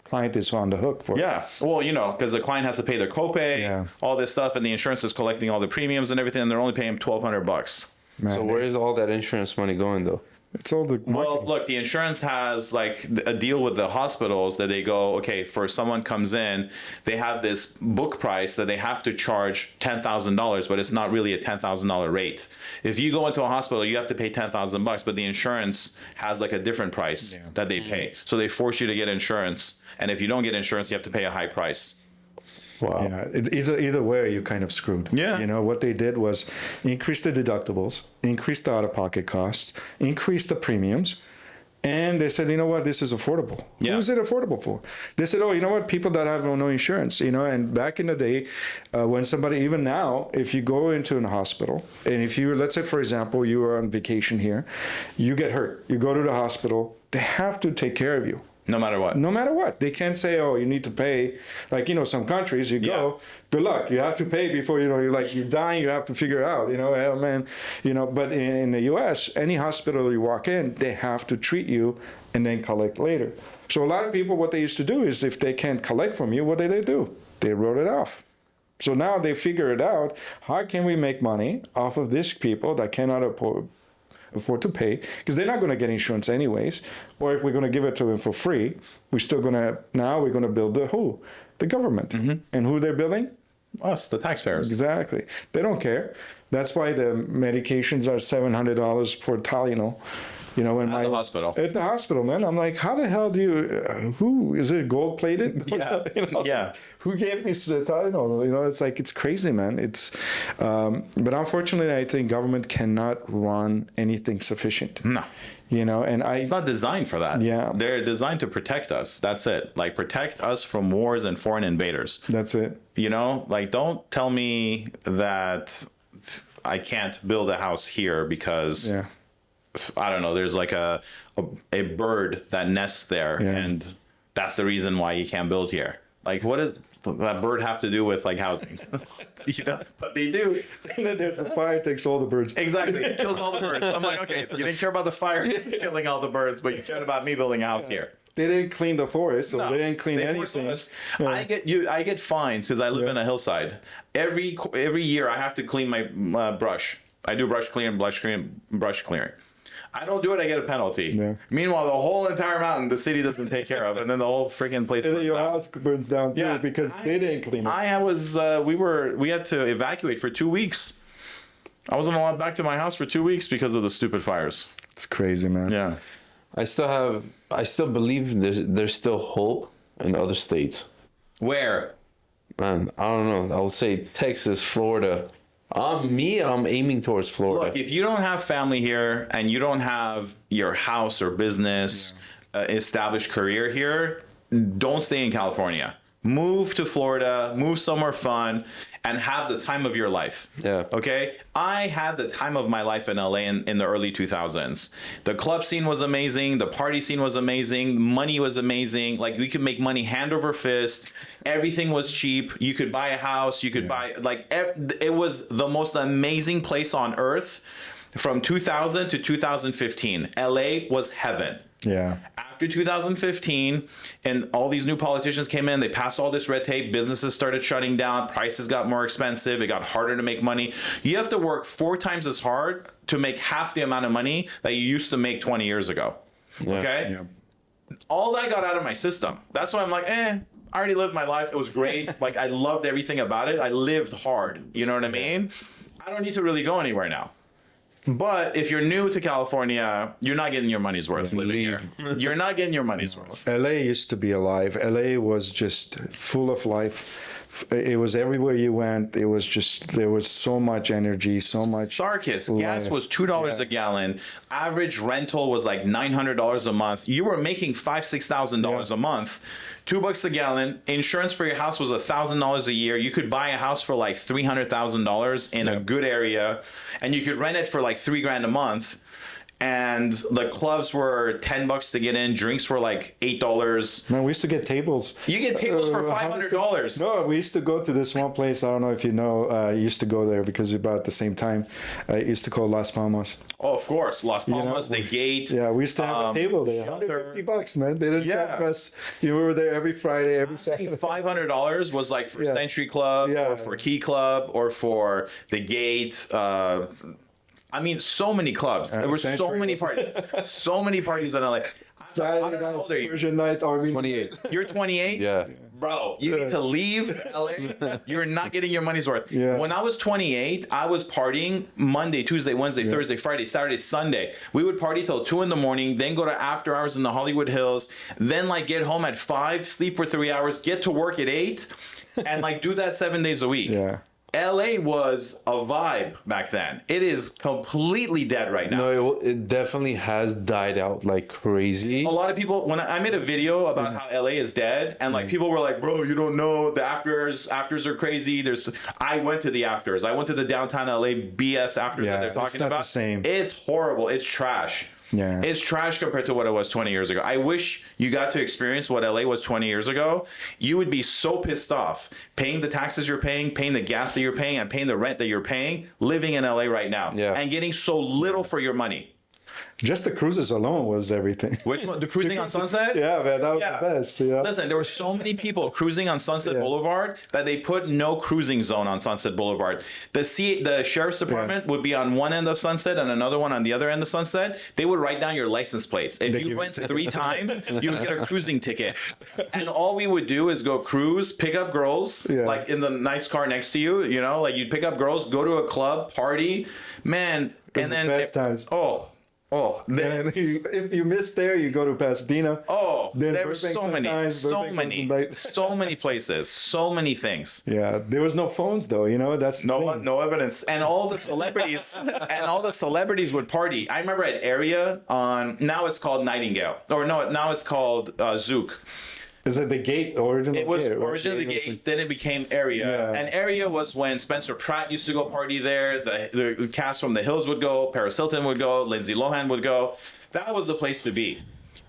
client is on the hook for. Yeah. Well, because the client has to pay their copay, all this stuff, and the insurance is collecting all the premiums and everything, and they're only paying $1,200. Man, So where is all that insurance money going though? it's all the Well, look, the insurance has like a deal with the hospitals that they go, okay, for someone comes in, they have this book price that they have to charge $10,000, but it's not really a $10,000 rate. If you go into a hospital, you have to pay $10,000, but the insurance has like a different price that they pay. So they force you to get insurance, and if you don't get insurance, you have to pay a high price. Wow. Yeah, either way, you kind of screwed. Yeah. What they did was increase the deductibles, increase the out-of-pocket costs, increase the premiums, and they said, you know what, this is affordable. Yeah. Who's it affordable for? They said, oh, you know what, people that have no insurance, and back in the day, when somebody, even now, if you go into a hospital, and if you, let's say, for example, you are on vacation here, you get hurt, you go to the hospital, they have to take care of you. No matter what. No matter what. They can't say, oh, you need to pay. Like, some countries you go, good luck. You have to pay before, you're dying, you have to figure it out, oh, man, but in the US, any hospital you walk in, they have to treat you and then collect later. So a lot of people, what they used to do is if they can't collect from you, what do? They wrote it off. So now they figure it out. How can we make money off of these people that cannot afford to pay, because they're not going to get insurance anyways, or if we're going to give it to them for free, we're going to build the government. And who they're building? Us, the taxpayers. Exactly. They don't care. That's why the medications are $700 for Tylenol. In At the hospital. At the hospital, man. I'm like, how the hell do you? Who is it? Gold plated? Yeah. Who gave this Tylenol? It's like it's crazy, man. But unfortunately, I think government cannot run anything sufficient. No. And It's not designed for that. Yeah. They're designed to protect us. That's it. Like, protect us from wars and foreign invaders. That's it. Don't tell me that I can't build a house here because I don't know, there's like a bird that nests there, and that's the reason why you can't build here. Like, what does that bird have to do with like housing? But they do. And then there's the fire takes all the birds. Exactly. It kills all the birds. I'm like, okay, you didn't care about the fire killing all the birds, but you cared about me building a house here. They didn't clean the forest, so they didn't clean anything. I get fines because I live in a hillside. Every year I have to clean my brush. I do brush clearing. I don't do it, I get a penalty. Yeah. Meanwhile, the whole entire mountain, the city doesn't take care of, and then the whole freaking place And then burns your down. house burns down too because they didn't clean it. I was we had to evacuate for 2 weeks. I wasn't allowed back to my house for 2 weeks because of the stupid fires. It's crazy, man. Yeah. I still believe there's still hope in other states. Where? Man, I don't know. I would say Texas, Florida. I'm aiming towards Florida. Look, if you don't have family here and you don't have your house or business, established career here, don't stay in California. Move to Florida, move somewhere fun, and have the time of your life. Yeah. Okay? I had the time of my life in LA in the early 2000s. The club scene was amazing. The party scene was amazing. Money was amazing. Like, we could make money hand over fist. Everything was cheap. You could buy a house. You could buy, it was the most amazing place on earth from 2000 to 2015. LA was heaven. Yeah. After 2015, and all these new politicians came in, they passed all this red tape, businesses started shutting down, prices got more expensive, it got harder to make money. You have to work 4 times as hard to make half the amount of money that you used to make 20 years ago. Okay? Yeah. All that got out of my system. That's why I'm like, I already lived my life. It was great. Like, I loved everything about it. I lived hard. You know what I mean? I don't need to really go anywhere now. But if you're new to California, you're not getting your money's worth living here. You're not getting your money's worth. LA used to be alive. LA was just full of life. It was everywhere you went. It was just, there was so much energy, so much. Sarkis, gas was $2 a gallon. Average rental was like $900 a month. You were making $5,000-$6,000 a month. $2 a gallon. Insurance for your house was $1,000 a year. You could buy a house for like $300,000 in a good area, and you could rent it for like $3,000 a month. And the clubs were $10 to get in. Drinks were like $8. Man, we used to get tables. You get tables for $500. No, we used to go to this one place. I don't know if you know. Used to go there because about the same time. It used to call Las Palmas. Oh, of course, Las Palmas, the Gate. Yeah, we used to have a table there. $150, man. They didn't charge us. You were there every Friday, every Saturday. $500 was like for Century Club or for Key Club or for the Gate. I mean, so many clubs. There were so many parties. So many parties in LA. Saturday night, Persian night, Army. 28. You're 28? Yeah. Bro, you need to leave LA. You're not getting your money's worth. Yeah. When I was 28, I was partying Monday, Tuesday, Wednesday, Thursday, Friday, Saturday, Sunday. We would party till 2 a.m, then go to after hours in the Hollywood Hills, then like get home at 5, sleep for 3 hours, get to work at 8, and like do that 7 days a week. Yeah. LA was a vibe back then. It is completely dead right now. No, it definitely has died out like crazy. A lot of people, when I made a video about how LA is dead, and like people were like, bro, you don't know, the afters are crazy. I went to the afters. I went to the downtown LA BS afters that they're talking about. The same. It's horrible. It's trash. Yeah. It's trash compared to what it was 20 years ago. I wish you got to experience what LA was 20 years ago. You would be so pissed off paying the taxes you're paying the gas that you're paying, and paying the rent that you're paying, living in LA right now, and getting so little for your money. Just the cruises alone was everything. Which one? The cruising on Sunset? Yeah, man, that was the best. Yeah. Listen, there were so many people cruising on Sunset Boulevard that they put no cruising zone on Sunset Boulevard. The sheriff's department would be on one end of Sunset and another one on the other end of Sunset. They would write down your license plates. If you went 3 times, you would get a cruising ticket. And all we would do is go cruise, pick up girls, like in the nice car next to you, you know, like you'd pick up girls, go to a club, party, man, and then best times. Then, if you miss there, you go to Pasadena. Then there were so many places, so many things. Yeah, there was no phones though. You know, that's no evidence, and all the celebrities would party. I remember at Area now it's called Nightingale, or no, now it's called Zouk. Is it the Gate originally? It was originally the Gate, then it became Area. Yeah. And Area was when Spencer Pratt used to go party there. The cast from The Hills would go, Paris Hilton would go, Lindsay Lohan would go. That was the place to be.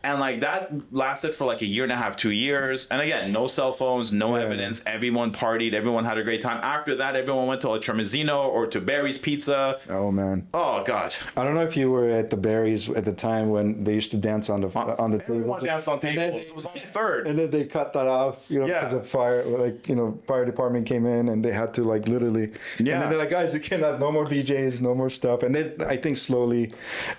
And like that lasted for like a year and a half, 2 years. And again, no cell phones, no evidence. Everyone partied. Everyone had a great time. After that, everyone went to a Tremezino or to Barry's Pizza. Oh man. Oh God. I don't know if you were at the Barry's at the time when they used to dance on the table. Everyone danced on tables. It was on Third. And then they cut that off, you know, because of fire. Like, you know, fire department came in and they had to like literally. Yeah. And then they're like, guys, you cannot. No more DJs, no more stuff. And then I think slowly,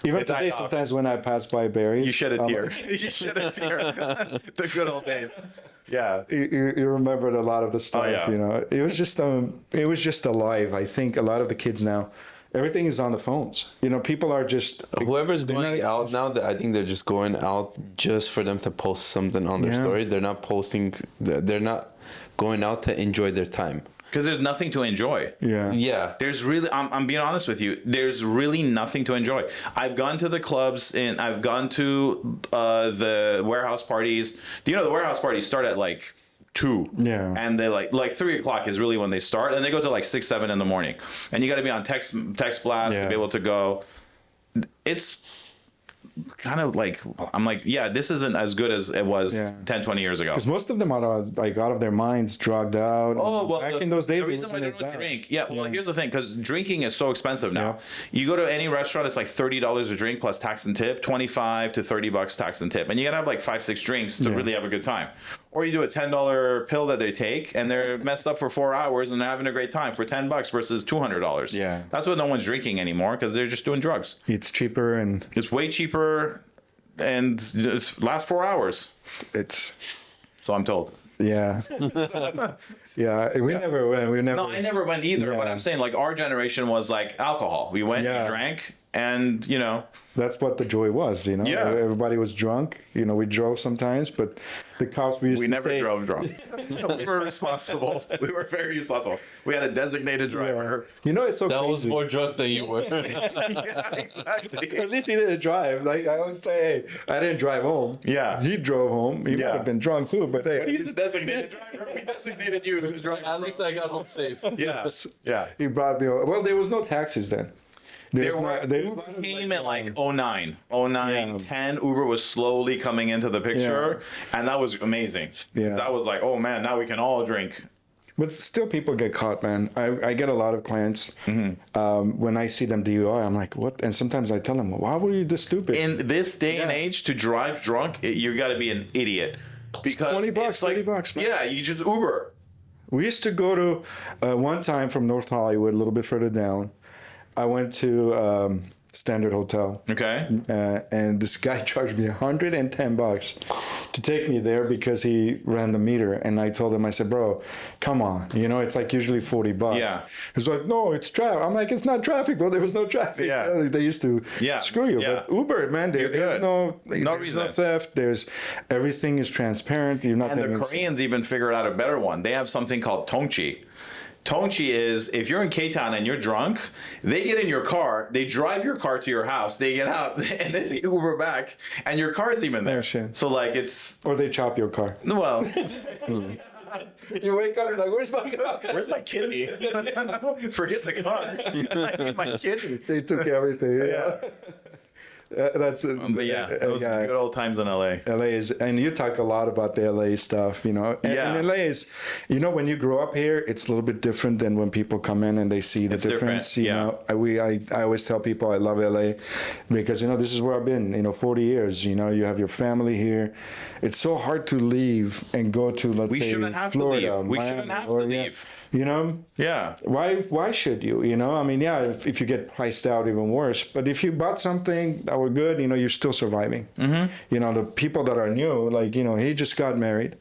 even today, sometimes when I pass by Barry's, you shed a tear. You shed a tear. The good old days. Yeah. You remembered a lot of the stuff. You know, it was just alive. I think a lot of the kids now, everything is on the phones. You know, people are just whoever's going out now. I think they're just going out just for them to post something on their story. They're not posting. They're not going out to enjoy their time. Because there's nothing to enjoy. Yeah. There's really, I'm being honest with you. There's really nothing to enjoy. I've gone to the clubs and I've gone to the warehouse parties. Do you know the warehouse parties start at like 2? Yeah. And they like 3 o'clock is really when they start, and they go to like 6, 7 in the morning. And you got to be on text blast to be able to go. It's kind of like, I'm like, this isn't as good as it was 10, 20 years ago. Because most of them are like out of their minds, drugged out. Back in those days, the reason why they don't drink. Here's the thing, because drinking is so expensive now. You go to any restaurant, it's like $30 a drink plus tax and tip, $25 to $30 tax and tip, and you gotta have like 5, 6 drinks to really have a good time. Or you do a $10 pill that they take, and they're messed up for 4 hours, and they're having a great time for $10 versus $200. Yeah, that's what no one's drinking anymore, because they're just doing drugs. It's cheaper and it's way cheaper, and it lasts 4 hours. So I'm told. Yeah. We never went. No, I never went either. But I'm saying, like, our generation was like alcohol. We went, we drank, and That's what the joy was, Yeah. Everybody was drunk. We drove sometimes, but the cops we used we to never say, drove drunk. We were responsible. We were very responsible. We had a designated driver. It's so That was crazy. more drunk than you were. Yeah, exactly. At least he didn't drive. Like I always say, hey, I didn't drive home. Yeah. He drove home. He Yeah. might have been drunk too, but hey, But he's the designated driver. We designated you to drive. At least I got home safe. Yeah. Yeah. he brought me over. Well, there was no taxis then. Uber came in like 09, 10. Uber was slowly coming into the picture, and that was amazing. Because that was like, oh man, now we can all drink. But still, people get caught, man. I get a lot of clients. When I see them DUI, I'm like, what? And sometimes I tell them, why were you this stupid? In this day and age, to drive drunk, you got to be an idiot. Because $20, it's like, $30, man. yeah, you just Uber. We used to go to, one time from North Hollywood, a little bit further down, I went to Standard Hotel. Okay. And this guy charged me $110 to take me there because he ran the meter. And I told him, I said, bro, come on. It's like usually $40. Yeah. He's like, no, it's traffic. I'm like, it's not traffic, bro. There was no traffic. Yeah. They used to screw you. Yeah. But Uber, man, there's good. no reason. theft. Everything is transparent. You're not And the paying- Koreans even figured out a better one. They have something called tongchi. Tongchi is if you're in K-Town and you're drunk, they get in your car, they drive your car to your house, they get out, and then they Uber back, and your car's even there. Oh, shit. So like it's Or they chop your car. well, You wake up, you're like, where's my car? where's my kidney? Forget the car. I need my kidney. They took everything. Yeah. That's But yeah, it was good old times in LA. LA is, and you talk a lot about the LA stuff, And LA is, when you grow up here, it's a little bit different than when people come in and they see the It's difference. different, I always tell people I love LA because this is where I've been, 40 years. You have your family here. It's so hard to leave and go to We shouldn't have to leave. We shouldn't have to leave. Yeah. Why should you? If you get priced out, even worse. But if you bought something that were good, you're still surviving. The people that are new, like, he just got married.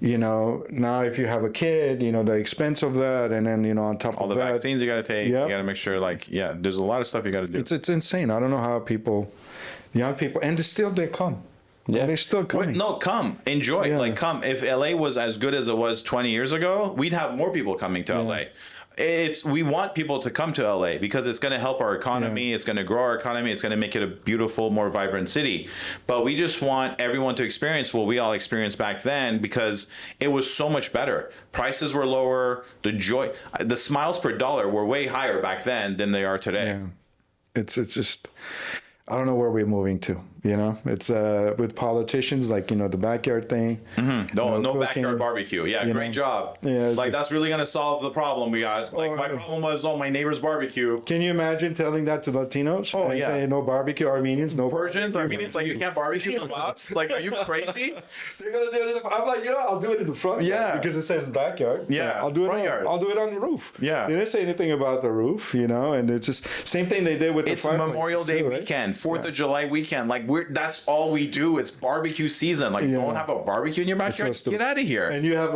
Now if you have a kid, the expense of that, and then, on top All of the that. vaccines you got to take. Yep. You got to make sure, there's a lot of stuff you got to do. It's insane. I don't know how young people, and they come. Yeah. They're still coming. No, come. Enjoy. Yeah. Come. If LA was as good as it was 20 years ago, we'd have more people coming to LA. We want people to come to LA because it's going to help our economy. It's going to grow our economy. It's going to make it a beautiful, more vibrant city. But we just want everyone to experience what we all experienced back then because it was so much better. Prices were lower. The smiles per dollar were way higher back then than they are today. Yeah. It's just, I don't know where we're moving to. It's with politicians, like, the backyard thing. No cooking, backyard barbecue. Yeah, great job. Yeah, that's really going to solve the problem we got. My problem was, my neighbor's barbecue. Can you imagine telling that to Latinos? Oh, and yeah. say no barbecue, Armenians, no Persians, Armenians, you can't barbecue kebabs? Are you crazy? They're gonna do it. I'm like, I'll do it in the front. Yeah. Because it says backyard. Yeah, I'll do front it. yard. I'll do it on the roof. Yeah. They didn't say anything about the roof, and it's just same thing they did with the It's fireplaces Memorial Day too, right? weekend, 4th of July weekend. That's all we do. It's barbecue season. Don't have a barbecue in your backyard. so Get out of here. And you have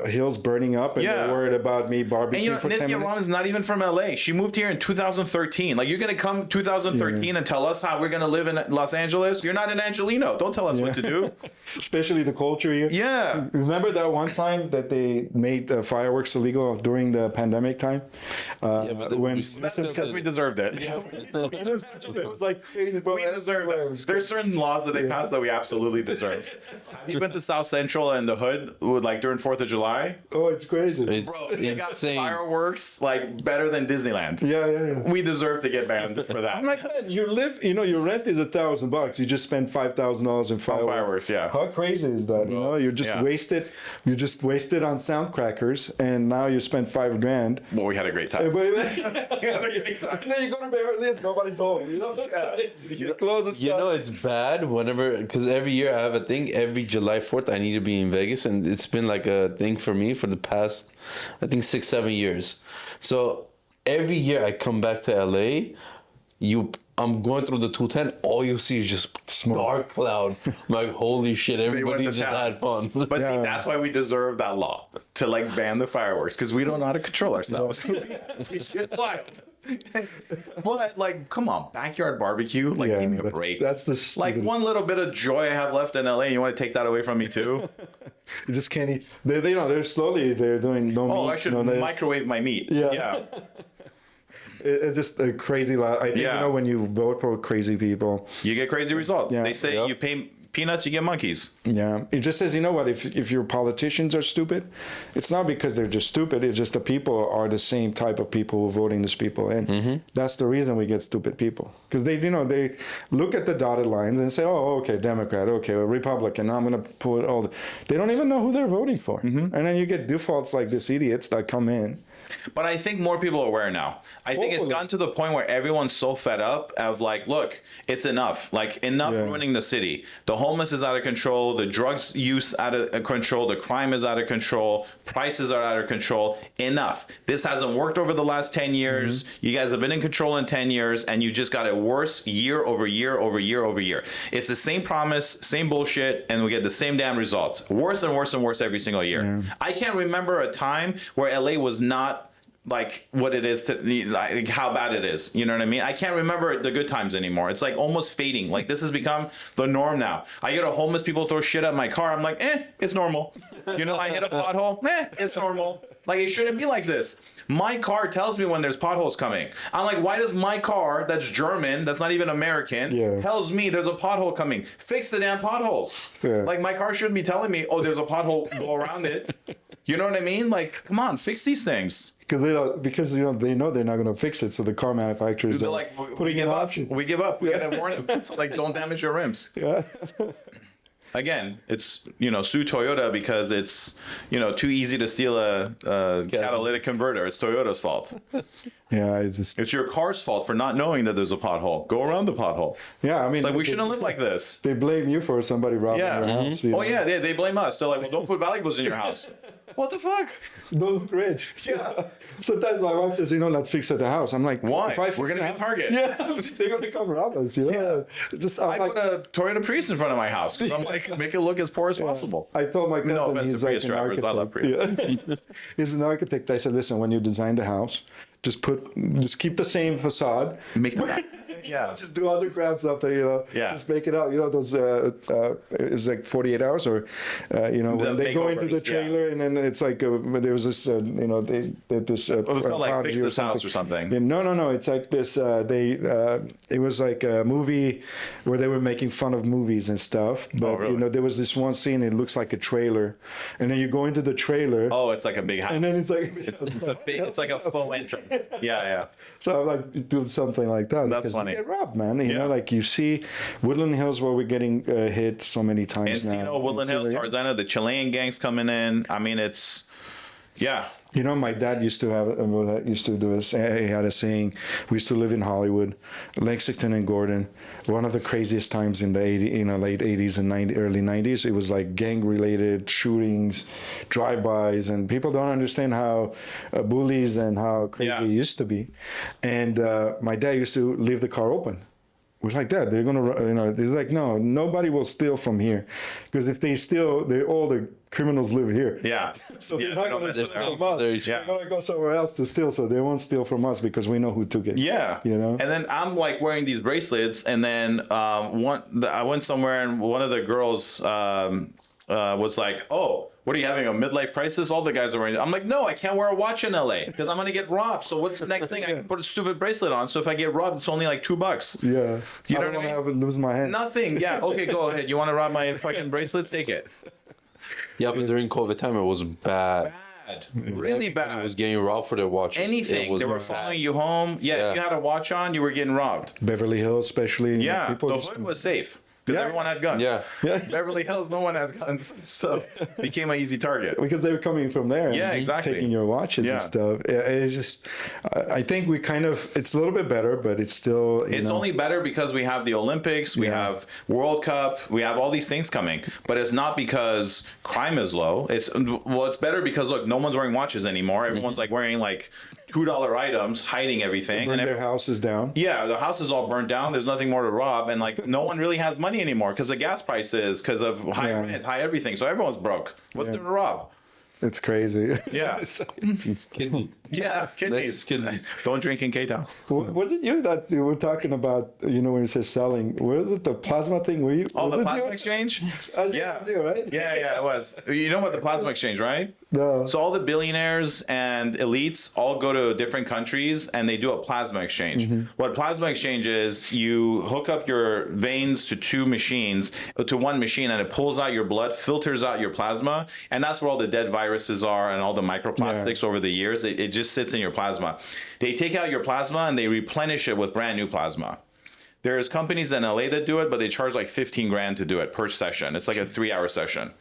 hills burning up, and they're worried about me barbecuing for 10 Nithya minutes. Ram is not even from LA. She moved here in 2013. You're gonna come 2013 and tell us how we're gonna live in Los Angeles? You're not an Angeleno. Don't tell us what to do. Especially the culture here. Yeah. Remember that one time that they made fireworks illegal during the pandemic time? But when Because we deserved it. it was like crazy, bro. We deserve it. There's certain laws that they passed that we absolutely deserve. Have you been to South Central and the Hood during 4th of July? Oh, it's crazy. It's They got insane. fireworks better than Disneyland. Yeah. We deserve to get banned for that. I'm like, man, your rent is $1,000. You just spent $5,000 in fireworks. Yeah. How crazy is that? You're just wasted. You just wasted on sound crackers, and now you spent $5,000. Well, we had a great time. But We had a great time. then you go to Beverly Hills, nobody's home. You close and stuff. It's bad because every year I have a thing. Every July 4th, I need to be in Vegas, and it's been like a thing for me for the past, I think 6-7 years. So every year I come back to LA, I'm going through the 210. All you see is just dark clouds. I'm like, holy shit! Everybody went to just town. had fun. But see, that's why we deserve that law to ban the fireworks because we don't know how to control ourselves. We get wild. But like, come on, backyard barbecue. Like, give me a break. That's the like stupidest. one little bit of joy I have left in LA. You want to take that away from me too? You just can't eat. They're doing no Oh, I meats, should no this. microwave my meat. Yeah. It's just a crazy lot. I think when you vote for crazy people, You get crazy results. Yeah. They say you pay peanuts, you get monkeys. yeah, it just says, you know what? If your politicians are stupid, it's not because they're just stupid. It's just the people are the same type of people who are voting these people in. That's the reason we get stupid people, because they look at the dotted lines and say, oh, okay, Democrat, okay, Republican. I'm gonna put all. They don't even know who they're voting for, and then you get defaults like this idiots that come in. But I think more people are aware now. I think it's Hopefully. gotten to the point where everyone's so fed up of like, look, it's enough. Like, enough Yeah. ruining the city. The homeless is out of control. The drugs use out of control. The crime is out of control. Prices are out of control. Enough. This hasn't worked over the last 10 years. You guys have been in control in 10 years, and you just got it worse year over year over year over year. It's the same promise, same bullshit, and we get the same damn results. Worse and worse and worse every single year. I can't remember a time where LA was not like what it is to like how bad it is. You know what I mean? I can't remember the good times anymore. It's like almost fading. Like, this has become the norm now. I get a homeless people throw shit at my car. I'm like, it's normal. You know, I hit a pothole. It's normal. Like, it shouldn't be like this. My car tells me when there's potholes coming. I'm like, why does my car, that's German, that's not even American, tells me there's a pothole coming? Fix the damn potholes. Yeah. Like, my car shouldn't be telling me, oh, there's a pothole, go around it. You know what I mean? Like, come on, fix these things. Because they know they're not going to fix it, so the car manufacturers They're are like, we putting give an up. option. We give up. We gotta warn them. Like, don't damage your rims. Yeah. Again, it's, sue Toyota because it's, too easy to steal a catalytic converter. It's Toyota's fault. Yeah, it's just It's your car's fault for not knowing that there's a pothole. Go around the pothole. I mean, Like, we shouldn't live like this. They blame you for somebody robbing Yeah. your house. Oh yeah, they blame us. They're like, well, don't put valuables in your house. What the fuck? Don't look rich. Yeah. Sometimes my wife says, let's fix at the house. I'm like, Why? If I fix We're gonna the be house- Target. Yeah, they're gonna come rob us. Just I put a Toyota Prius in front of my house because I'm like, make it look as poor as possible. I told my cousin, No offense he's to like Prius an drivers. I love architect. Yeah. He's an architect. I said, listen, when you design the house, just keep the same facade. Make them. Yeah. Just do underground stuff there, Yeah. Just make it out. Those it's like 48 hours or, when they go into the makeovers, trailer and then it's like, there was this, they did this. It was called like Fix This House or something. No. It's like this, it was like a movie where they were making fun of movies and stuff. But, really? there was this one scene, it looks like a trailer. And then you go into the trailer. Oh, it's like a big house. And then it's like, it's like a faux entrance. Yeah. so I'm like, do something like that. That's because funny. You get robbed, man. You Yeah. know, like you see Woodland Hills where we're getting hit so many times now. Encino, Woodland Hills, Tarzana, the Chilean gangs coming in. I mean, it's, yeah. My dad used to do this. He had a saying. We used to live in Hollywood, Lexington and Gordon. One of the craziest times in the late 80s and early 90s. It was like gang-related shootings, drive-bys, and people don't understand how bullies and how crazy it used to be. And my dad used to leave the car open. We're like, Dad, they're gonna, he's like, no, nobody will steal from here, because if they steal, all the criminals live here. Yeah. So Yeah, they're not they don't gonna mess steal with their own. from us. Yeah. They're gonna go somewhere else to steal, so they won't steal from us because we know who took it. Yeah. And then I'm like wearing these bracelets, and then I went somewhere, and one of the girls was like, oh, what are you having, a midlife crisis? All the guys are wearing it. I'm like, no, I can't wear a watch in LA because I'm going to get robbed. So what's the next thing? I can put a stupid bracelet on. So if I get robbed, it's only like $2. Yeah. You know I what don't I want to mean? lose my hand. Nothing. Yeah. Okay, go ahead. You want to rob my fucking bracelets? Take it. Yeah, but during COVID time, it was bad. Bad. Really bad. I was getting robbed for their watches. Anything. They were following you home. Yeah, if you had a watch on, you were getting robbed. Beverly Hills, especially. Yeah. People The just- hood was safe. Because Yeah. everyone had guns. Yeah. Beverly Hills, no one has guns. So became an easy target. because they were coming from there and Yeah, exactly. taking your watches Yeah. and stuff. It's just, I think we kind of, it's a little bit better, but it's still, It's only better because we have the Olympics, we have World Cup, we have all these things coming. But it's not because crime is low. It's better because look, no one's wearing watches anymore. Everyone's like wearing like $2 items, hiding everything. burn And their houses down. yeah, the house is all burnt down. There's nothing more to rob, and like no one really has money anymore because of gas prices, because of high rent, high everything. So everyone's broke. What's there to rob? It's crazy. Yeah. Kidney. Yeah, kidneys. Kidney. Don't drink in K-Town. Was it you that you were talking about? You know, when you said selling, was it the plasma thing? Were you? Oh, was the it plasma you? exchange? Yeah, it was you, right? Yeah, it was. You know what the plasma exchange, right? No. So all the billionaires and elites all go to different countries and they do a plasma exchange. What plasma exchange is, you hook up your veins to one machine, and it pulls out your blood, filters out your plasma, and that's where all the dead viruses are and all the microplastics over the years. It just sits in your plasma. They take out your plasma and they replenish it with brand new plasma. There's companies in LA that do it, but they charge like 15 grand to do it per session. It's like a 3-hour session.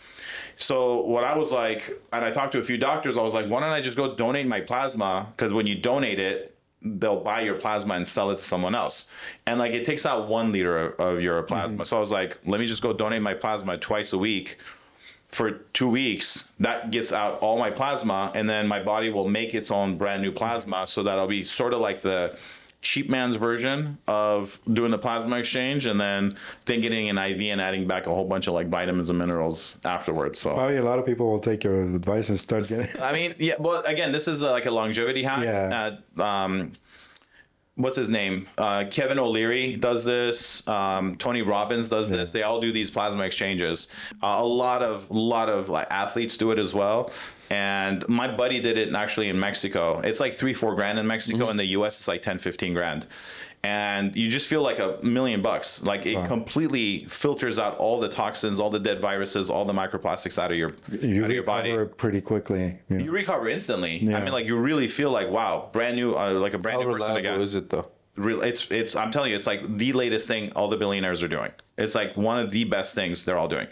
So what I was like, and I talked to a few doctors, I was like, why don't I just go donate my plasma? Because when you donate it, they'll buy your plasma and sell it to someone else. And like, it takes out 1 liter of your plasma. So I was like, let me just go donate my plasma twice a week for 2 weeks. That gets out all my plasma, and then my body will make its own brand new plasma, so that'll be sort of like the cheap man's version of doing the plasma exchange, and then getting an IV and adding back a whole bunch of like vitamins and minerals afterwards. So Probably a lot of people will take your advice and start getting. I mean, yeah. Well, again, this is like a longevity hack. Yeah. What's his name? Kevin O'Leary does this. Tony Robbins does this. They all do these plasma exchanges. A lot of like athletes do it as well. And my buddy did it actually in Mexico. It's like 3-4 grand in Mexico. In the US, it's like 10-15 grand. And you just feel like $1 million. Like, it completely filters out all the toxins, all the dead viruses, all the microplastics out of your body. recover pretty quickly. You know. You recover instantly. Yeah. I mean, like, you really feel like, wow, brand new, like a brand How new person reliable again. is it though? It's I'm telling you, it's like the latest thing all the billionaires are doing. It's like one of the best things they're all doing.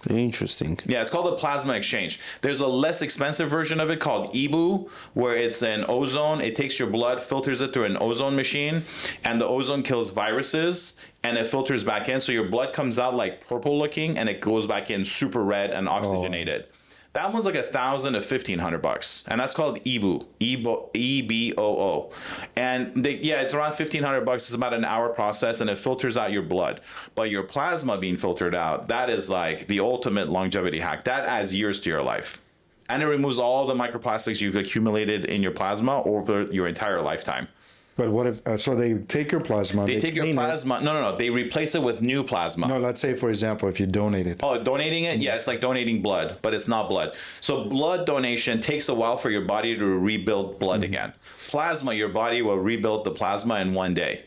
Interesting. Yeah, it's called the plasma exchange. There's a less expensive version of it called EBU, where it's an ozone. It takes your blood, filters it through an ozone machine, and the ozone kills viruses, and it filters back in. So your blood comes out like purple looking, and it goes back in super red and oxygenated. That one's like $1,000 to $1,500, and that's called EBOO, EBOO. And it's around $1,500. It's about an hour process, and it filters out your blood. But your plasma being filtered out, that is like the ultimate longevity hack. That adds years to your life, and it removes all the microplastics you've accumulated in your plasma over your entire lifetime. But what if? So they take your plasma. They take your clean it. plasma. No. They replace it with new plasma. No, let's say for example, if you donate it. Oh, donating it? Yeah, it's like donating blood, but it's not blood. So blood donation takes a while for your body to rebuild blood again. Plasma, your body will rebuild the plasma in 1 day.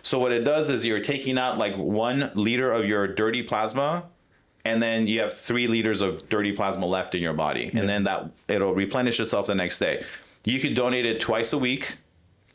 So what it does is you're taking out like 1 liter of your dirty plasma, and then you have 3 liters of dirty plasma left in your body. And then it'll replenish itself the next day. You could donate it twice a week.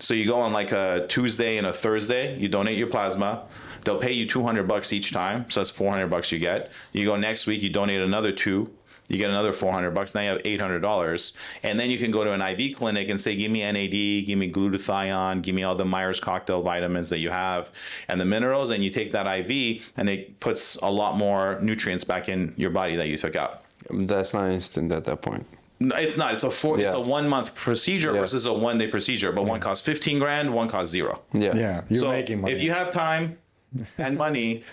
So you go on like a Tuesday and a Thursday, you donate your plasma. They'll pay you $200 each time. So that's $400 you get. You go next week, you donate another 2. You get another $400. Now you have $800. And then you can go to an IV clinic and say, give me NAD, give me glutathione, give me all the Myers cocktail vitamins that you have and the minerals. And you take that IV and it puts a lot more nutrients back in your body that you took out. That's not instant at that point. No, it's not. It's a 1 month procedure versus a 1 day procedure. But one costs 15 grand, one costs 0. Yeah, you're So making money. if you have time and money,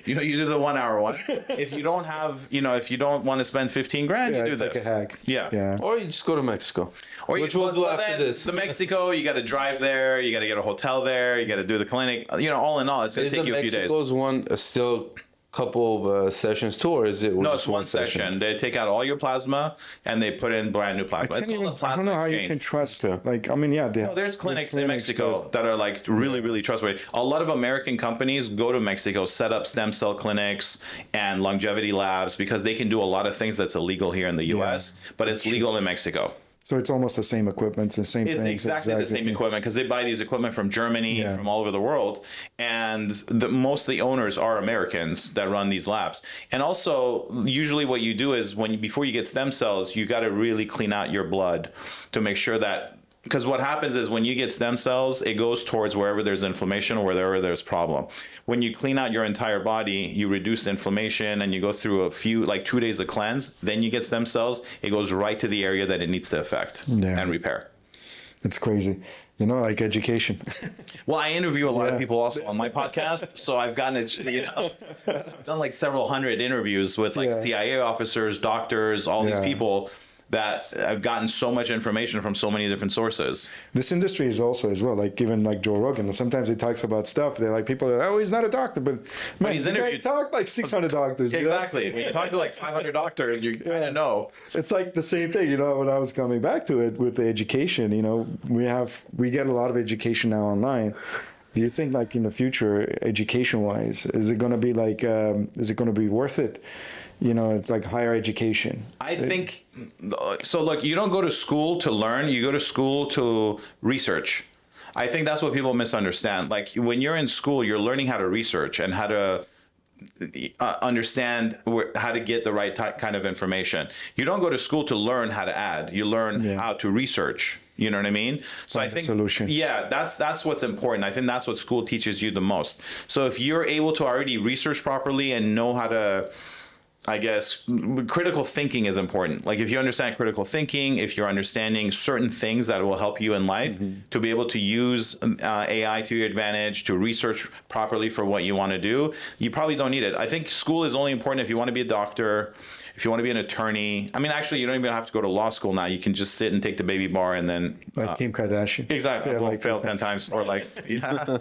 you do the 1 hour one. If you don't have, if you don't want to spend 15 grand, you do it's this. like a hack. Yeah. Or you just go to Mexico. Or Which we'll do after this. The Mexico, you got to drive there. You got to get a hotel there. You got to do the clinic. All in all, it's going to take you a few days. Mexico's one still couple of sessions too, or is it? No, just it's one session. They take out all your plasma and they put in brand new plasma. It's called a I plasma don't know how you exchange. can trust it. Like, I mean, yeah, There's clinics in Mexico that are like really, really trustworthy. A lot of American companies go to Mexico, set up stem cell clinics and longevity labs because they can do a lot of things that's illegal here in the US, but it's legal in Mexico. So it's almost the same equipment, the same It's things. exactly the same equipment because they buy these equipment from Germany, from all over the world, and most of the owners are Americans that run these labs. And also, usually what you do is before you get stem cells, you got to really clean out your blood to make sure that. Because what happens is when you get stem cells, it goes towards wherever there's inflammation or wherever there's problem. When you clean out your entire body, you reduce inflammation and you go through a few, like 2 days of cleanse, then you get stem cells. It goes right to the area that it needs to affect and repair. It's crazy. Like education. Well, I interview a lot of people also on my podcast, so I've gotten I've done like several hundred interviews with like CIA officers, doctors, all these people. that have gotten so much information from so many different sources. This industry is also as well, like even like Joe Rogan. Sometimes he talks about stuff. They're like, people are, oh, he's not a doctor, but man, he's the guy interviewed talked like 600 doctors. you know? Exactly. When you talk to like 500 doctors, you kind of know. It's like the same thing, you know, when I was coming back to it with the education, you know, we get a lot of education now online. Do you think like in the future, education wise, is it going to be like, is it going to be worth it? You know, it's like higher education. I think so. Look, you don't go to school to learn, you go to school to research. I think that's what people misunderstand. Like when you're in school, you're learning how to research and how to understand how to get the right kind of information. You don't go to school to learn how to add. You learn how to research. You know what I mean? So I think solution. Yeah, that's what's important. I think that's what school teaches you the most. So if you're able to already research properly and know how to, I guess, critical thinking is important. Like if you understand critical thinking, if you're understanding certain things that will help you in life, to be able to use AI to your advantage, to research properly for what you want to do, you probably don't need it. I think school is only important if you want to be a doctor, if you want to be an attorney. I mean, actually, you don't even have to go to law school now. You can just sit and take the baby bar and then... Like Kim Kardashian. Exactly. Like fail 10 times or like... Yeah.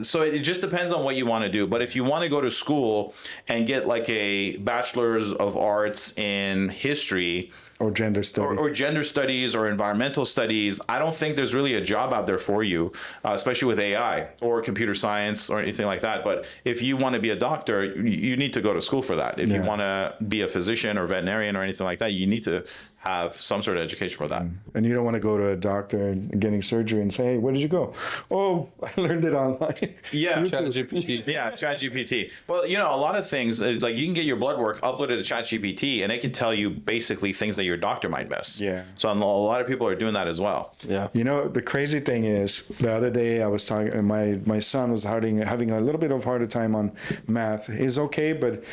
So it just depends on what you want to do. But if you want to go to school and get like a bachelor's of arts in history... Or gender studies. Or gender studies or environmental studies, I don't think there's really a job out there for you, especially with AI or computer science or anything like that. But if you want to be a doctor, you need to go to school for that. If you want to be a physician or veterinarian or anything like that, you need to have some sort of education for that. And you don't want to go to a doctor and getting surgery and say, hey, where did you go? Oh, I learned it online. Yeah. ChatGPT. Yeah, ChatGPT. Well, you know, a lot of things, like you can get your blood work uploaded to ChatGPT and it can tell you basically things that your doctor might miss. Yeah. So a lot of people are doing that as well. Yeah. You know, the crazy thing is, the other day I was talking, my son was having a little bit of harder time on math. He's okay, but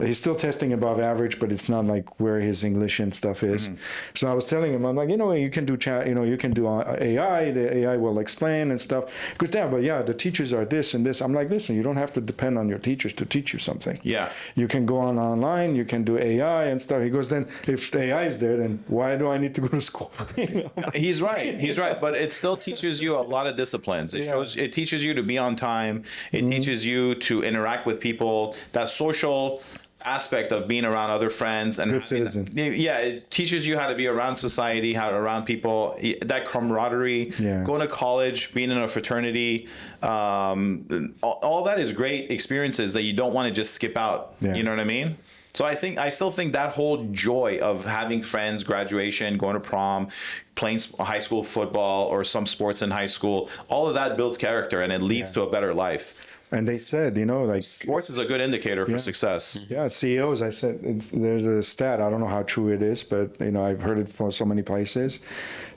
he's still testing above average, but it's not like where his English and stuff is. So I was telling him, I'm like, you know, you can do chat, you know, you can do AI, the AI will explain and stuff. He goes, yeah, but yeah, the teachers are this and this. I'm like, listen, you don't have to depend on your teachers to teach you something. Yeah. You can go online, you can do AI and stuff. He goes, then if the AI is there, then why do I need to go to school? You know? He's right. But it still teaches you a lot of disciplines. It teaches you to be on time. It teaches you to interact with people. That social aspect of being around other friends and good citizen. Yeah, it teaches you how to be around society, how to around people, that camaraderie, going to college, being in a fraternity, all that is great experiences that you don't want to just skip out. You know what I mean? So I still think that whole joy of having friends, graduation, going to prom, playing high school football or some sports in high school, all of that builds character and it leads to a better life. And they said, you know, like sports is a good indicator for success. Yeah, CEOs. I said there's a stat. I don't know how true it is, but you know, I've heard it from so many places.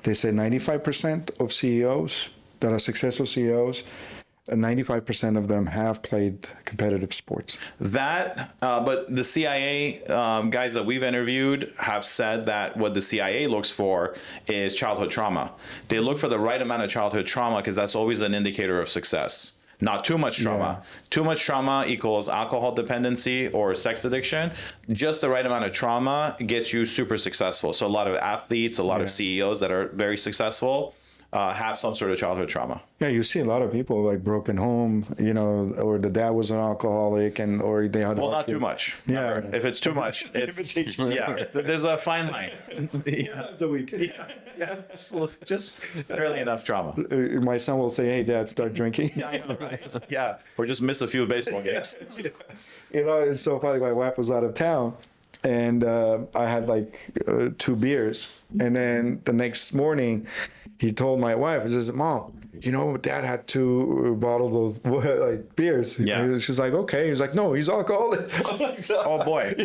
They say 95% of CEOs that are successful CEOs, 95% of them have played competitive sports. But the CIA guys that we've interviewed have said that what the CIA looks for is childhood trauma. They look for the right amount of childhood trauma because that's always an indicator of success. Not too much trauma. Too much trauma equals alcohol dependency or sex addiction. Just the right amount of trauma gets you super successful. So a lot of athletes, a lot of CEOs that are very successful have some sort of childhood trauma. Yeah, you see a lot of people like broken home, you know, or the dad was an alcoholic or they had... Well, not too much. Yeah. Remember, if it's too much, it's... there's a fine line. Just barely enough trauma. My son will say, hey, Dad, start drinking. Yeah, I know, right? Yeah, or just miss a few baseball games. You know, it's so funny. My wife was out of town. And I had like 2 beers. And then the next morning, he told my wife, he says, Mom, you know, Dad had 2 bottles of like beers. Yeah. She's like, okay. He's like, no, he's alcoholic. Oh boy.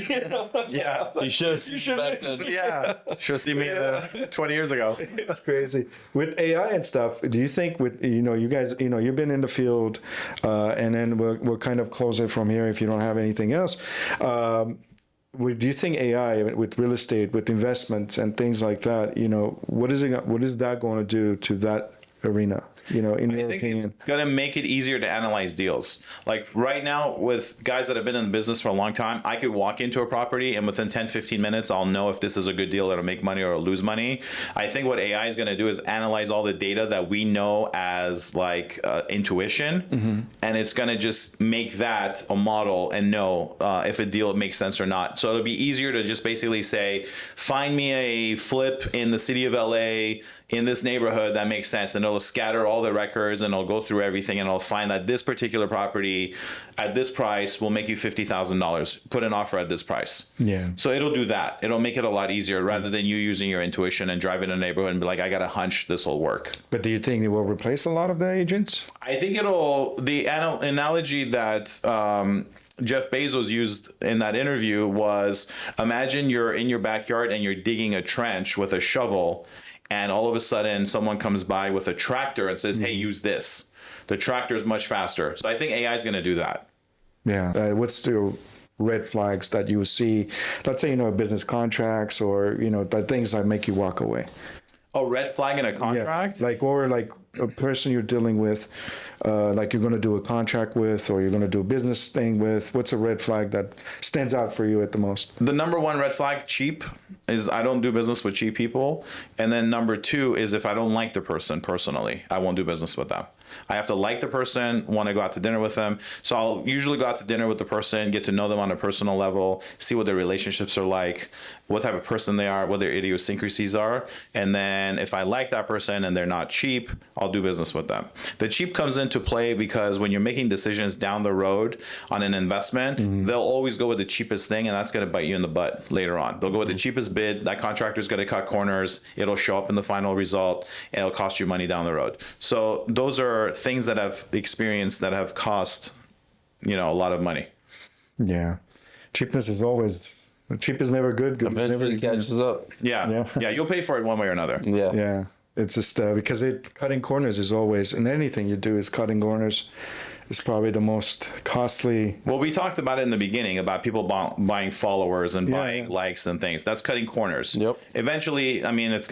Yeah. You should have back then. Yeah. Should have seen me 20 years ago. It's crazy. With AI and stuff, do you think with, you know, you guys, you know, you've been in the field and then we'll kind of close it from here if you don't have anything else. Do you think AI with real estate, with investments and things like that, you know, what is that going to do to that arena? In your I think opinion? it's gonna make it easier to analyze deals. Like right now, with guys that have been in the business for a long time, I could walk into a property and within 10, 15 minutes, I'll know if this is a good deal, it'll make money or it'll lose money. I think what AI is gonna do is analyze all the data that we know as like intuition, and it's gonna just make that a model and know if a deal makes sense or not. So it'll be easier to just basically say, find me a flip in the city of LA in this neighborhood that makes sense, and it'll scatter all the records and it'll go through everything and it'll find that this particular property at this price will make you $50,000. Put an offer at this price. Yeah. So it'll do that. It'll make it a lot easier rather than you using your intuition and driving a neighborhood and be like, I got a hunch this will work. But do you think it will replace a lot of the agents? I think the analogy that Jeff Bezos used in that interview was, imagine you're in your backyard and you're digging a trench with a shovel, and all of a sudden someone comes by with a tractor and says, hey, use this. The tractor is much faster. So I think AI is going to do that. Yeah. What's the red flags that you see? Let's say, business contracts or, the things that make you walk away. Oh, red flag in a contract? Yeah. Or a person you're dealing with, like you're going to do a contract with, or you're going to do a business thing with. What's a red flag that stands out for you at the most? The number one red flag, cheap, is I don't do business with cheap people. And then number two is if I don't like the person personally, I won't do business with them. I have to like the person, want to go out to dinner with them. So I'll usually go out to dinner with the person, get to know them on a personal level, see what their relationships are like, what type of person they are, what their idiosyncrasies are. And then if I like that person and they're not cheap, I'll do business with them. The cheap comes into play because when you're making decisions down the road on an investment, they'll always go with the cheapest thing, and that's going to bite you in the butt later on. They'll go with the cheapest bid. That contractor's going to cut corners. It'll show up in the final result, and it'll cost you money down the road. So those are things that I've experienced that have cost, a lot of money. Yeah. Cheapness is always, cheap is never good. Good is never Eventually good. catches up. Yeah. You'll pay for it one way or another. Yeah. Yeah. It's just because cutting corners is always, and anything you do is cutting corners is probably the most costly. Well, we talked about it in the beginning about people buying followers and buying likes and things. That's cutting corners. Yep. Eventually, it's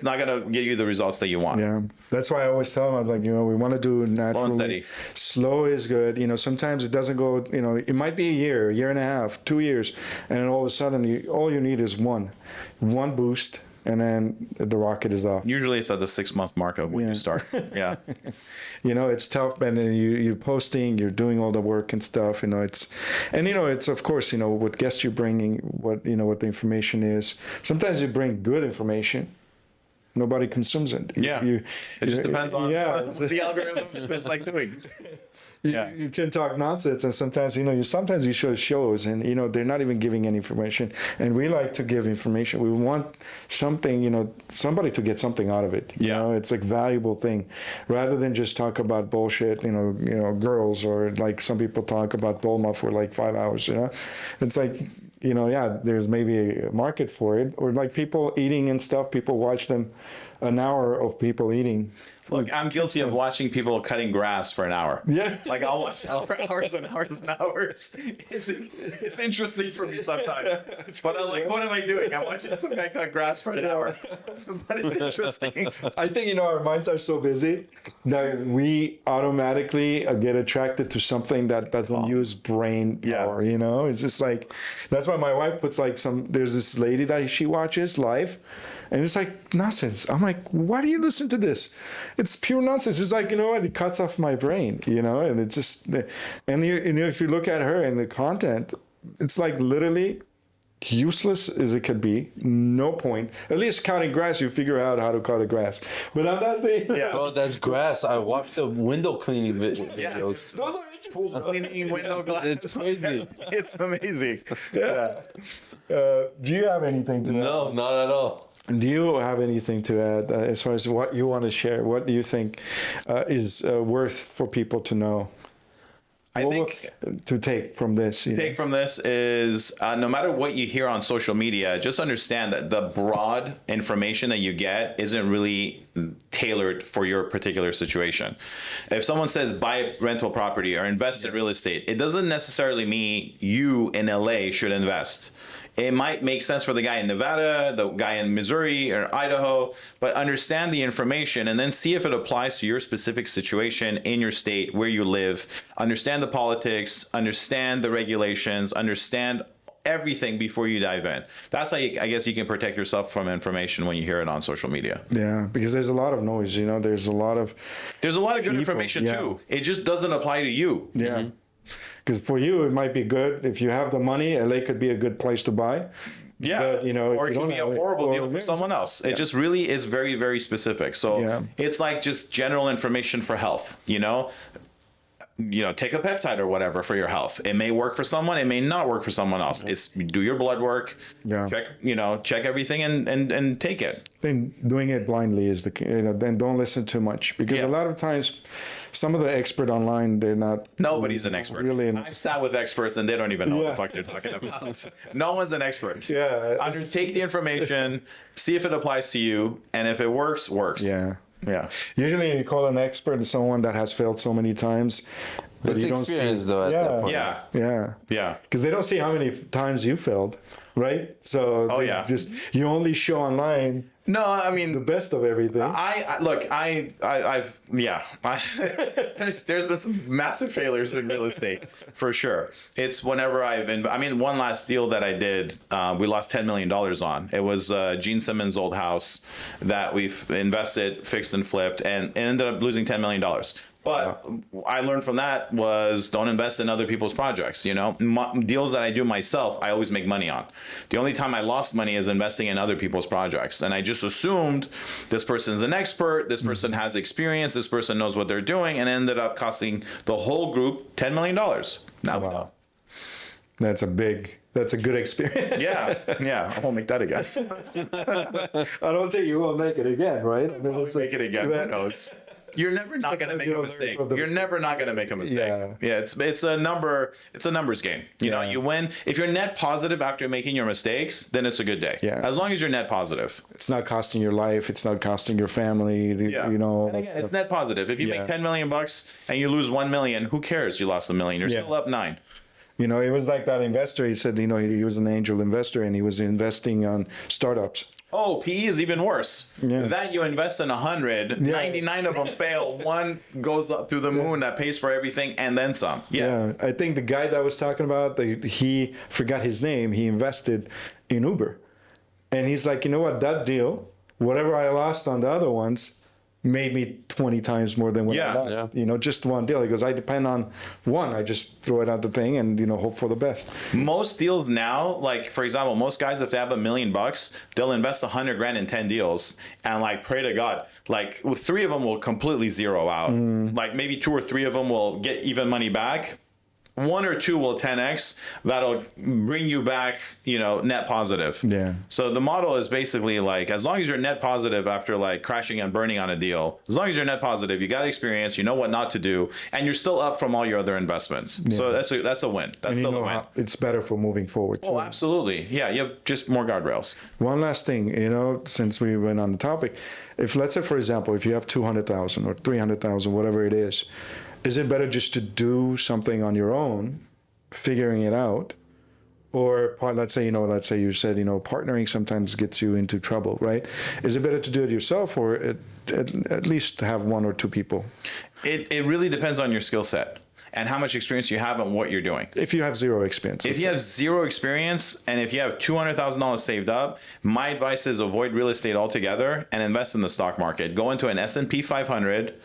not gonna get you the results that you want. Yeah. That's why I always tell them, I'm like, we want to do natural. Slow and steady. Slow is good. Sometimes it doesn't go, it might be a year and a half, 2 years. And then all of a sudden, all you need is one boost. And then the rocket is off. Usually it's at the 6-month mark of when you start. Yeah. It's tough, but then you're posting, you're doing all the work and stuff. It's of course, what guests you're bringing, what the information is. Sometimes you bring good information. Nobody consumes it. Yeah. It just depends on what the algorithm is like doing. You can talk nonsense, and sometimes you show shows, and they're not even giving any information. And we like to give information. We want something, somebody to get something out of it. It's like valuable thing, rather than just talk about bullshit. Girls, or like some people talk about Dolma for like 5 hours. It's like. There's maybe a market for it, or like people eating and stuff. People watch them, an hour of people eating. Look, I'm guilty of watching people cutting grass for an hour. Yeah. Like I'll watch that for hours and hours and hours. It's interesting for me sometimes. But I'm like, what am I doing? I'm watching some guy cut grass for an hour. But it's interesting. I think, our minds are so busy that we automatically get attracted to something that doesn't use brain power, It's just like, that's why my wife puts there's this lady that she watches live, and it's like nonsense. I'm like, why do you listen to this? It's pure nonsense. It's like, it cuts off my brain, and it's just, and if you look at her and the content, it's like literally useless as it could be. No point. At least cutting grass, you figure out how to cut a grass. But on that thing, Bro, that's grass. I watched the window cleaning videos. Those are pool cleaning, window glass. It's crazy. It's amazing. Yeah. Do you have anything to add? No, not at all. Do you have anything to add as far as what you want to share? What do you think is worth for people to know? I think to take from this. Take from this is no matter what you hear on social media, just understand that the broad information that you get isn't really tailored for your particular situation. If someone says buy rental property or invest in real estate, it doesn't necessarily mean you in LA should invest. It might make sense for the guy in Nevada, the guy in Missouri or Idaho, but understand the information and then see if it applies to your specific situation in your state where you live. Understand the politics, understand the regulations, understand everything before you dive in. That's how I guess you can protect yourself from information when you hear it on social media. Yeah, because there's a lot of noise, you know, there's a lot of good information too. It just doesn't apply to you. Yeah. Because for you, it might be good. If you have the money, LA could be a good place to buy. Yeah. But, you know, or it could be a horrible deal for someone else. It just really is very, very specific. So it's like just general information for health, you know, take a peptide or whatever for your health. It may work for someone. It may not work for someone else. It's do your blood work, check everything and take it. Then doing it blindly is then don't listen too much, because a lot of times some of the expert online, they're not. Nobody's an expert. Really, I've sat with experts and they don't even know what the fuck they're talking about. No one's an expert. Yeah. Take the information, see if it applies to you, and if it works, works. Yeah. Yeah. Usually you call an expert someone that has failed so many times. But it's you don't experience see, though at that point. Yeah. Because they don't see how many times you failed, right? So you only show online. No, I mean the best of everything. There's been some massive failures in real estate for sure. It's whenever one last deal that I did, we lost $10 million on. It was Gene Simmons' old house that we've invested, fixed and flipped, and ended up losing $10 million. But I learned from that was don't invest in other people's projects. Deals that I do myself, I always make money on. The only time I lost money is investing in other people's projects. And I just assumed this person's an expert, this person has experience, this person knows what they're doing, and ended up costing the whole group $10 million. Now we know. That's a good experience. Yeah. I won't make that again. I don't think you will make it again, right? I won't make it again. Who knows? You're never not going to make a mistake. You're never not going to make a mistake. Yeah. It's a number. It's a numbers game. You know, you win. If you're net positive after making your mistakes, then it's a good day. Yeah. As long as you're net positive. It's not costing your life. It's not costing your family. You know. And again, it's net positive. If you make $10 million and you lose $1 million, who cares? You lost $1 million. You're still up 9. You know, it was like that investor. He said, he was an angel investor and he was investing on startups. Oh, PE is even worse. That you invest in 100, 99 of them fail. One goes up through the moon that pays for everything and then some. Yeah. I think the guy that I was talking about, he forgot his name. He invested in Uber. And he's like, you know what, that deal, whatever I lost on the other ones, made me 20 times more than what I lost. Just one deal. He goes, I depend on one. I just throw it out the thing and, hope for the best. Most deals now, like, for example, most guys, if they have $1 million, they'll invest $100,000 in 10 deals and, like, pray to God. Like, 3 of them will completely zero out. Like, maybe 2 or 3 of them will get even money back. 1 or 2 will 10x. That'll bring you back, net positive. Yeah. So the model is basically like, as long as you're net positive after like crashing and burning on a deal, as long as you're net positive, you got experience, you know what not to do, and you're still up from all your other investments. Yeah. So that's a win. That's still a win. It's better for moving forward. Oh, absolutely. Yeah, you have just more guardrails. One last thing, since we went on the topic, let's say, for example, if you have 200,000 or 300,000, whatever it is it better just to do something on your own, figuring it out, or let's say you said, partnering sometimes gets you into trouble, right? Is it better to do it yourself or at least have 1 or 2 people? It really depends on your skill set and how much experience you have and what you're doing. If you have zero experience. If you have zero experience and if you have $200,000 saved up, my advice is avoid real estate altogether and invest in the stock market. Go into an S&P 500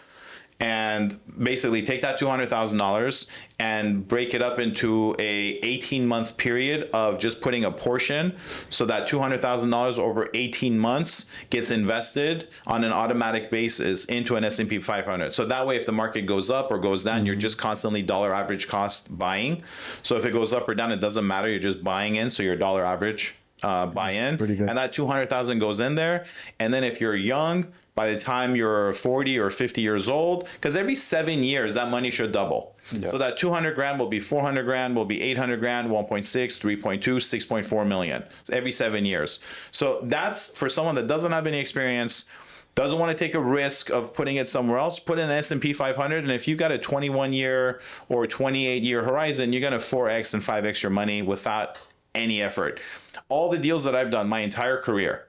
and basically take that $200,000 and break it up into a 18-month period of just putting a portion, so that $200,000 over 18 months gets invested on an automatic basis into an S&P 500. So that way, if the market goes up or goes down, you're just constantly dollar average cost buying. So if it goes up or down, it doesn't matter. You're just buying in, so your dollar average buy in, and that 200,000 goes in there. And then if you're young, by the time you're 40 or 50 years old, because every 7 years that money should double. So that 200 grand will be 400 grand, will be 800 grand, 1.6, 3.2, 6.4 million every 7 years. So that's for someone that doesn't have any experience, doesn't want to take a risk of putting it somewhere else, put in an S&P 500. And if you've got a 21 year or 28 year horizon, you're going to 4x and 5x your money without any effort. All the deals that I've done my entire career,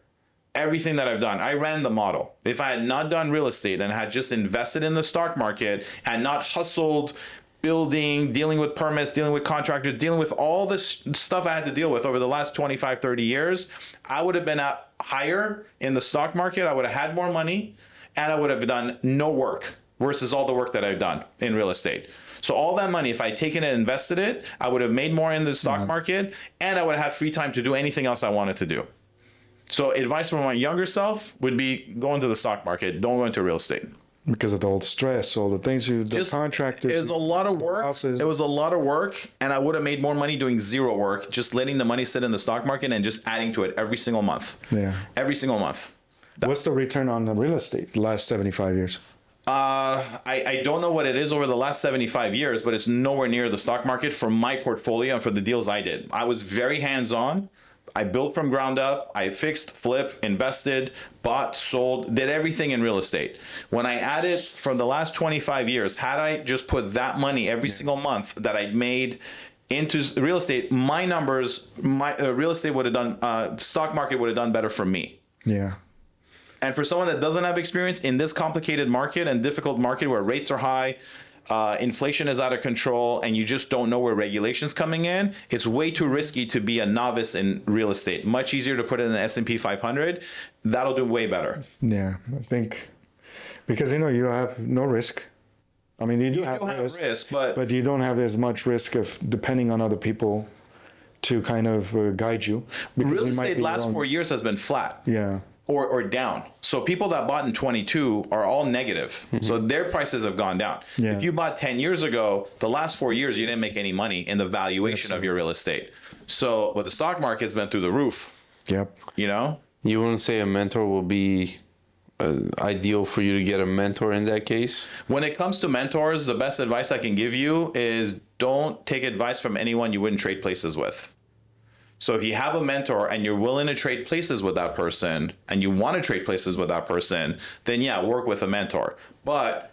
everything that I've done, I ran the model. If I had not done real estate and had just invested in the stock market and not hustled, building, dealing with permits, dealing with contractors, dealing with all this stuff I had to deal with over the last 25, 30 years, I would have been up higher in the stock market. I would have had more money and I would have done no work versus all the work that I've done in real estate. So all that money, if I taken it and invested it, I would have made more in the stock market and I would have had free time to do anything else I wanted to do. So advice from my younger self would be go into the stock market. Don't go into real estate. Because of all the stress, all the things the contractors. It was a lot of work. It was a lot of work, and I would have made more money doing zero work, just letting the money sit in the stock market and just adding to it every single month. Yeah. Every single month. What's the return on the real estate the last 75 years? I don't know what it is over the last 75 years, but it's nowhere near the stock market for my portfolio and for the deals I did. I was very hands-on. I built from ground up. I fixed, flipped, invested, bought, sold, did everything in real estate. When I added from the last 25 years, had I just put that money every single month that I made into real estate, my numbers, my real estate would have done, stock market would have done better for me. Yeah. And for someone that doesn't have experience in this complicated market and difficult market where rates are high, inflation is out of control, and you just don't know where regulations coming in, it's way too risky to be a novice in real estate. Much easier to put it in the S&P 500. That'll do way better. Yeah, I think because you have no risk. I mean, you do have risk, but you don't have as much risk of depending on other people to kind of guide you. Real estate last 4 years has been flat. Yeah. Or down. So people that bought in 22 are all negative. Mm-hmm. So their prices have gone down. Yeah. If you bought 10 years ago, the last 4 years, you didn't make any money in the valuation of your real estate. So, but the stock market's been through the roof. Yep. You wouldn't say a mentor will be ideal for you to get a mentor in that case? When it comes to mentors, the best advice I can give you is don't take advice from anyone you wouldn't trade places with. So if you have a mentor and you're willing to trade places with that person and you want to trade places with that person, then yeah, work with a mentor. But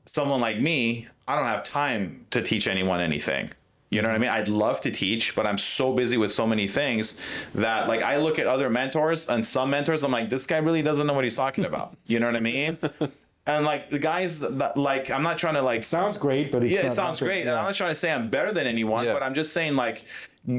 someone like me, I don't have time to teach anyone anything. You know what I mean? I'd love to teach, but I'm so busy with so many things that like I look at other mentors and some mentors, I'm like, this guy really doesn't know what he's talking about. You know what I mean? And like the guys that like, I'm not trying to like, sounds great, but it sounds great. Yeah. And I'm not trying to say I'm better than anyone, but I'm just saying like,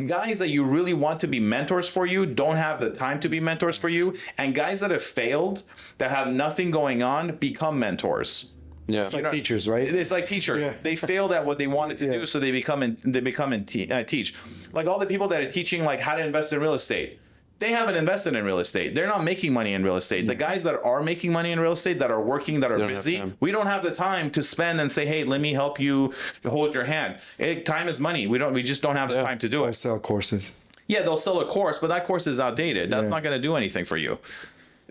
guys that you really want to be mentors for you don't have the time to be mentors for you, and guys that have failed, that have nothing going on, become mentors. Yeah, it's like teachers, right? It's like teachers. Yeah. They failed at what they wanted to do, so they become and teach. Like all the people that are teaching like how to invest in real estate, they haven't invested in real estate. They're not making money in real estate. The guys that are making money in real estate, that are working, that are busy, we don't have the time to spend and say, hey, let me help you hold your hand. Time is money. We just don't have the time to do it. They'll sell courses. Yeah, they'll sell a course, but that course is outdated. That's not going to do anything for you.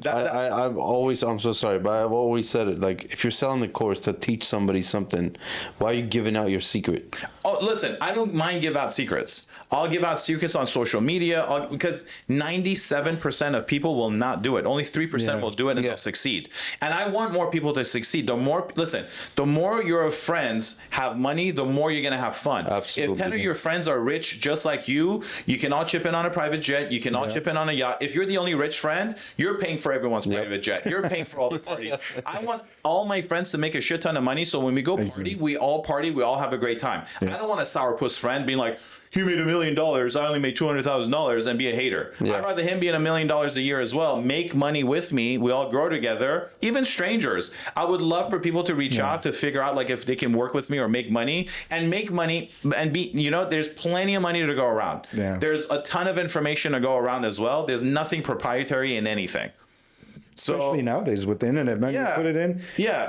I'm so sorry, but I've always said it. Like, if you're selling the course to teach somebody something, why are you giving out your secret? Oh, listen, I don't mind give out secrets. I'll give out secrets on social media because 97% of people will not do it. Only 3% will do it and they'll succeed. And I want more people to succeed. The more your friends have money, the more you're going to have fun. Absolutely. If 10 of your friends are rich just like you can all chip in on a private jet. You can all chip in on a yacht. If you're the only rich friend, you're paying for everyone's private jet. You're paying for all the parties. I want all my friends to make a shit ton of money. So when we go party, we all have a great time. I don't want a sourpuss friend being like, he made $1 million. I only made $200,000 and be a hater. Yeah. I'd rather him be in $1 million a year as well. Make money with me. We all grow together. Even strangers. I would love for people to reach out to figure out like if they can work with me or make money and be, there's plenty of money to go around. Yeah. There's a ton of information to go around as well. There's nothing proprietary in anything. Especially nowadays with the internet, man, you put it in. Yeah,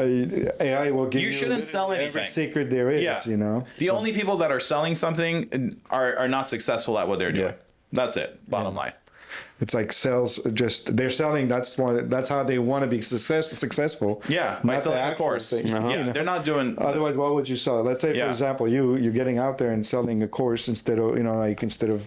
AI will give you. You shouldn't sell anything. Every secret there is. The only people that are selling something are not successful at what they're doing. That's it. Bottom line. It's like sales. They're selling. That's how they want to be successful. Yeah, by selling the course. They're not doing. Otherwise, why would you sell it? Let's say, for example, you're getting out there and selling a course instead of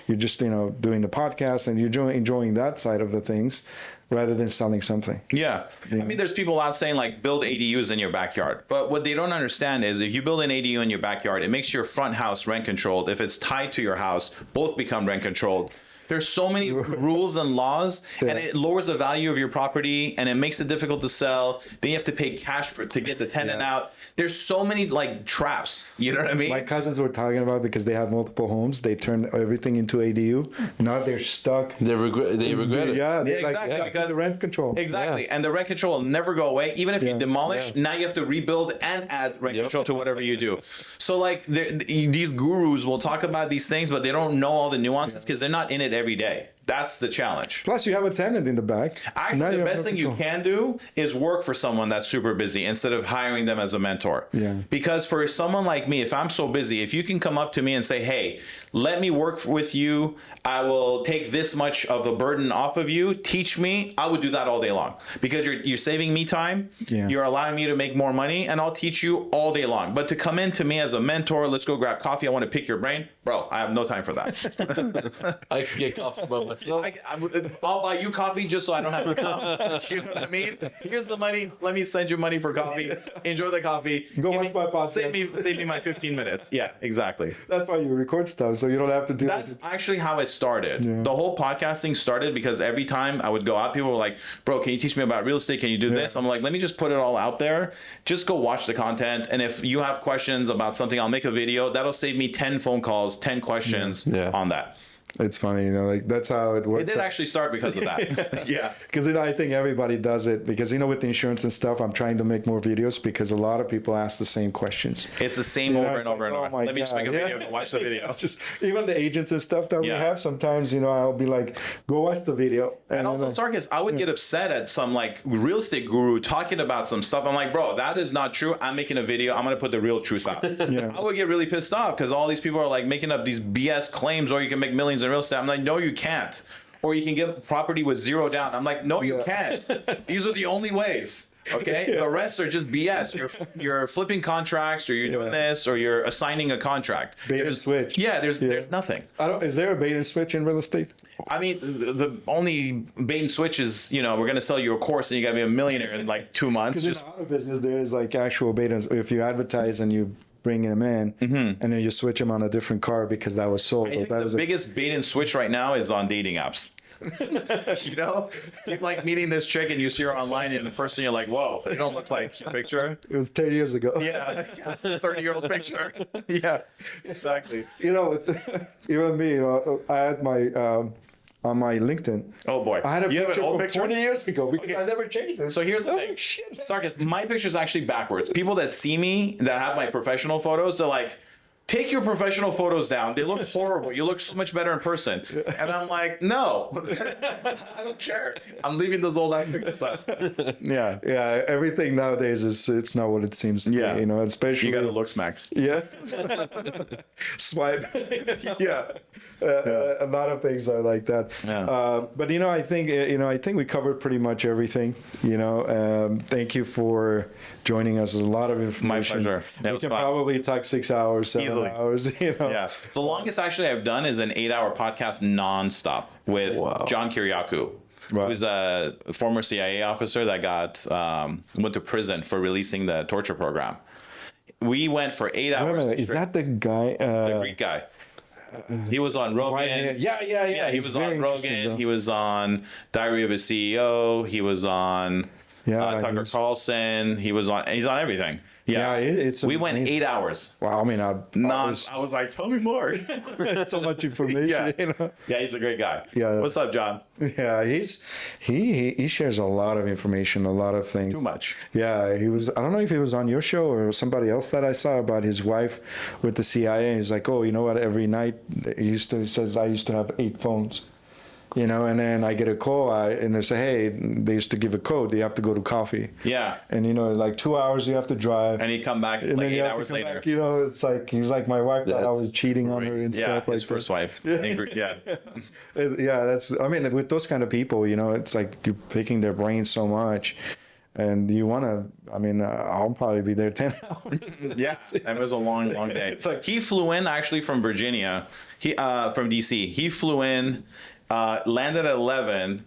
you're just doing the podcast and you're enjoying that side of the things. rather than selling something. Yeah. I mean, there's people out saying like build ADUs in your backyard. But what they don't understand is if you build an ADU in your backyard, it makes your front house rent controlled. If it's tied to your house, both become rent controlled. There's so many rules and laws, and it lowers the value of your property, and it makes it difficult to sell. Then you have to pay cash to get the tenant out. There's so many like traps. You know what I mean? My cousins were talking about because they have multiple homes. They turn everything into ADU. Now they're stuck. They regret it. Yeah, they're exactly, because the rent control. Exactly, and the rent control will never go away. Even if you demolish, now you have to rebuild and add rent control to whatever you do. So like these gurus will talk about these things, but they don't know all the nuances because they're not in it every day. That's the challenge. Plus, you have a tenant in the back. Actually, the best thing you can do is work for someone that's super busy instead of hiring them as a mentor. Yeah. Because for someone like me, if I'm so busy, if you can come up to me and say, hey, let me work with you, I will take this much of the burden off of you, teach me, I would do that all day long. Because you're saving me time, you're allowing me to make more money, and I'll teach you all day long. But to come in to me as a mentor, let's go grab coffee, I want to pick your brain, bro, I have no time for that. I can get coffee by myself. I'll buy you coffee just so I don't have to come. You know what I mean? Here's the money. Let me send you money for coffee. Enjoy the coffee. Go watch my podcast. Save me my 15 minutes. Yeah, exactly. That's why you record stuff, so you don't have to do it. That's actually how it started. Yeah. The whole podcasting started because every time I would go out, people were like, bro, can you teach me about real estate? Can you do this? I'm like, let me just put it all out there. Just go watch the content. And if you have questions about something, I'll make a video. That'll save me 10 phone calls, 10 questions on that. It's funny, like that's how it works. It did actually start because of that. Yeah. Because I think everybody does it because with insurance and stuff, I'm trying to make more videos because a lot of people ask the same questions. It's the same over and over and over. Let me just make a video and watch the video. Just even the agents and stuff that we have, sometimes, I'll be like, go watch the video. And also, Sarkis, I would get upset at some like real estate guru talking about some stuff. I'm like, bro, that is not true. I'm making a video. I'm going to put the real truth out. I would get really pissed off because all these people are like making up these BS claims, or you can make millions in real estate. I'm like, no, you can't. Or you can get property with zero down. I'm like, no, you can't. These are the only ways. Okay, the rest are just BS. You're flipping contracts, or you're doing this, or you're assigning a contract. Bait and switch. Yeah, there's nothing. Is there a bait and switch in real estate? I mean, the only bait and switch is we're gonna sell you a course and you gotta be a millionaire in like 2 months. Because in auto business, there is like actual bait and if you advertise and you bring them in, and then you switch them on a different car because that was sold. I think the biggest bait and switch right now is on dating apps. You're like meeting this chick and you see her online, and the person you're like, whoa, you don't look like your picture. It was 10 years ago. Yeah, it's a 30-year-old picture. Yeah, exactly. Even me, I had my on my LinkedIn. Oh boy, I had a picture from picture? 20 years ago because I never changed it. So here's the thing, Sarkis, my picture's actually backwards. People that see me that have my professional photos, they're like, take your professional photos down. They look horrible. You look so much better in person. And I'm like, no, I don't care. I'm leaving those old pictures up. Yeah. Yeah. Everything nowadays it's not what it seems to be, especially. You got the looks, Max. Yeah. Swipe. Yeah. A lot of things are like that. Yeah. But I think we covered pretty much everything. Thank you for joining us. There's a lot of information. My pleasure. We can probably talk 6 hours, 7 hours. Yeah. The longest actually I've done is an 8-hour podcast nonstop with John Kiriakou. Wow. Who's a former CIA officer that went to prison for releasing the torture program. We went for 8 hours. Is that the guy? The Greek guy. He was on Rogan. Yeah. He was on Rogan. He was on Diary of a CEO. He was on Tucker Carlson. He's on everything. Yeah, we went 8 hours. Wow, I mean, I was like, tell me more. So much information. Yeah, he's a great guy. Yeah. What's up, John? Yeah, he shares a lot of information, a lot of things. Too much. Yeah, he was. I don't know if he was on your show or somebody else that I saw about his wife with the CIA. He's like, oh, you know what? Every night he says I used to have 8 phones. And then I get a call and they say, hey, they used to give a code. You have to go to coffee. Yeah. And, like 2 hours you have to drive. And he'd come back like 8 hours later. Back, it's like, he's like, my wife thought I was cheating on her and stuff like that. His first wife. Yeah. Yeah, with those kind of people, it's like you're picking their brains so much. And you want to, I'll probably be there 10 hours. Yes, it was a long, long day. It's like he flew in actually from Virginia, from DC. He flew in, landed at 11,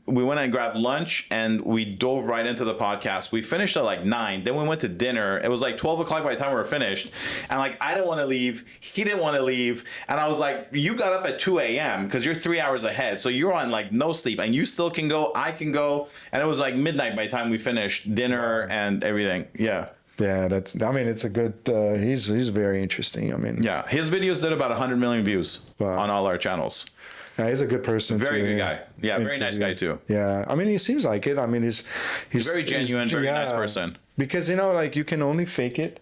we went and grabbed lunch and we dove right into the podcast. We finished at like 9. Then we went to dinner. It was like 12 o'clock by the time we were finished. And like, I didn't want to leave. He didn't want to leave. And I was like, you got up at 2 a.m. because you're 3 hours ahead. So you're on like no sleep and you still can go. I can go. And it was like midnight by the time we finished dinner and everything. Yeah. Yeah, it's a good, he's very interesting. I mean, Yeah. His videos did about 100 million views on all our channels. yeah, he's a good person. Very too, good yeah. guy. Yeah, very nice guy too. Yeah, I mean, he seems like it. I mean, he's Very genuine, very nice person. Because like you can only fake it.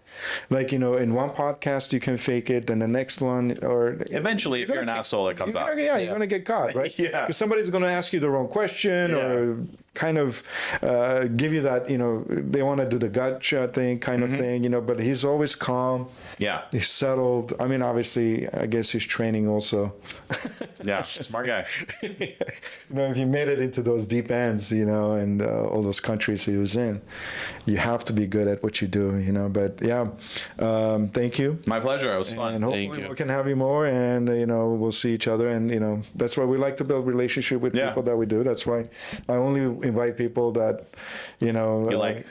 Like in one podcast you can fake it, and the next one, or Eventually, if you're an asshole, it comes out. you're gonna get caught, right? Yeah. Because somebody's gonna ask you the wrong question, or kind of give you that, they want to do the gotcha thing, kind of thing, But he's always calm. Yeah. He's settled. I mean, obviously, I guess he's training also. Yeah. Smart guy. If he made it into those deep ends, and all those countries he was in, you have to be good at what you do, But yeah, thank you. My pleasure. It was fun. And hopefully Thank you. we can have you more, and we'll see each other, and that's why we like to build relationship with people that we do. That's why I only invite people that you like.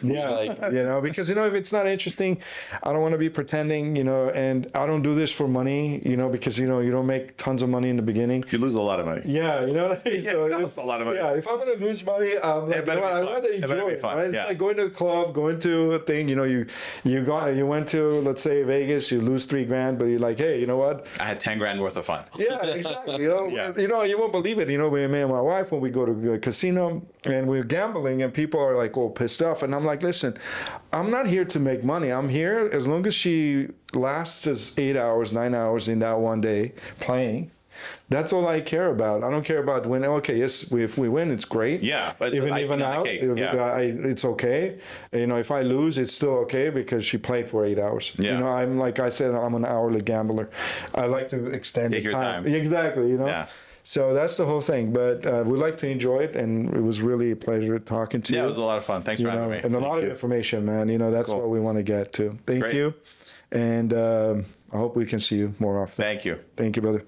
because if it's not interesting, I don't want to be pretending, and I don't do this for money, because you don't make tons of money in the beginning. You lose a lot of money. Yeah, you know what I mean? It costs a lot of money. Yeah, if I'm gonna lose money, I'm like, better be I fun. want to It better enjoy be it. fun, Right? yeah. It's like going to a club, going to a thing. You went to, let's say, Vegas. You lose $3,000, but you're like, hey, you know what? I had 10 grand worth of fun. Yeah, exactly. Yeah. You won't believe it. Me and my wife, when we go to a casino and we're gambling, and people are like all pissed off, and I'm like, listen, I'm not here to make money. I'm here as long as she lasts as 8 hours, 9 hours in that one day playing. That's all I care about. I don't care about winning. Okay, yes, if we win, it's great. Yeah, but even icing on the out, cake, yeah. it's okay. If I lose, it's still okay because she played for 8 hours. Yeah. I'm like I said, I'm an hourly gambler. I like to extend Take the your time. time. Exactly. Yeah. So that's the whole thing. But we like to enjoy it, and it was really a pleasure talking to you. Yeah, it was a lot of fun. Thanks for having me. And a lot of information, man. That's Cool. what we want to get to. Thank Great. you, and I hope we can see you more often. Thank you. Thank you, brother.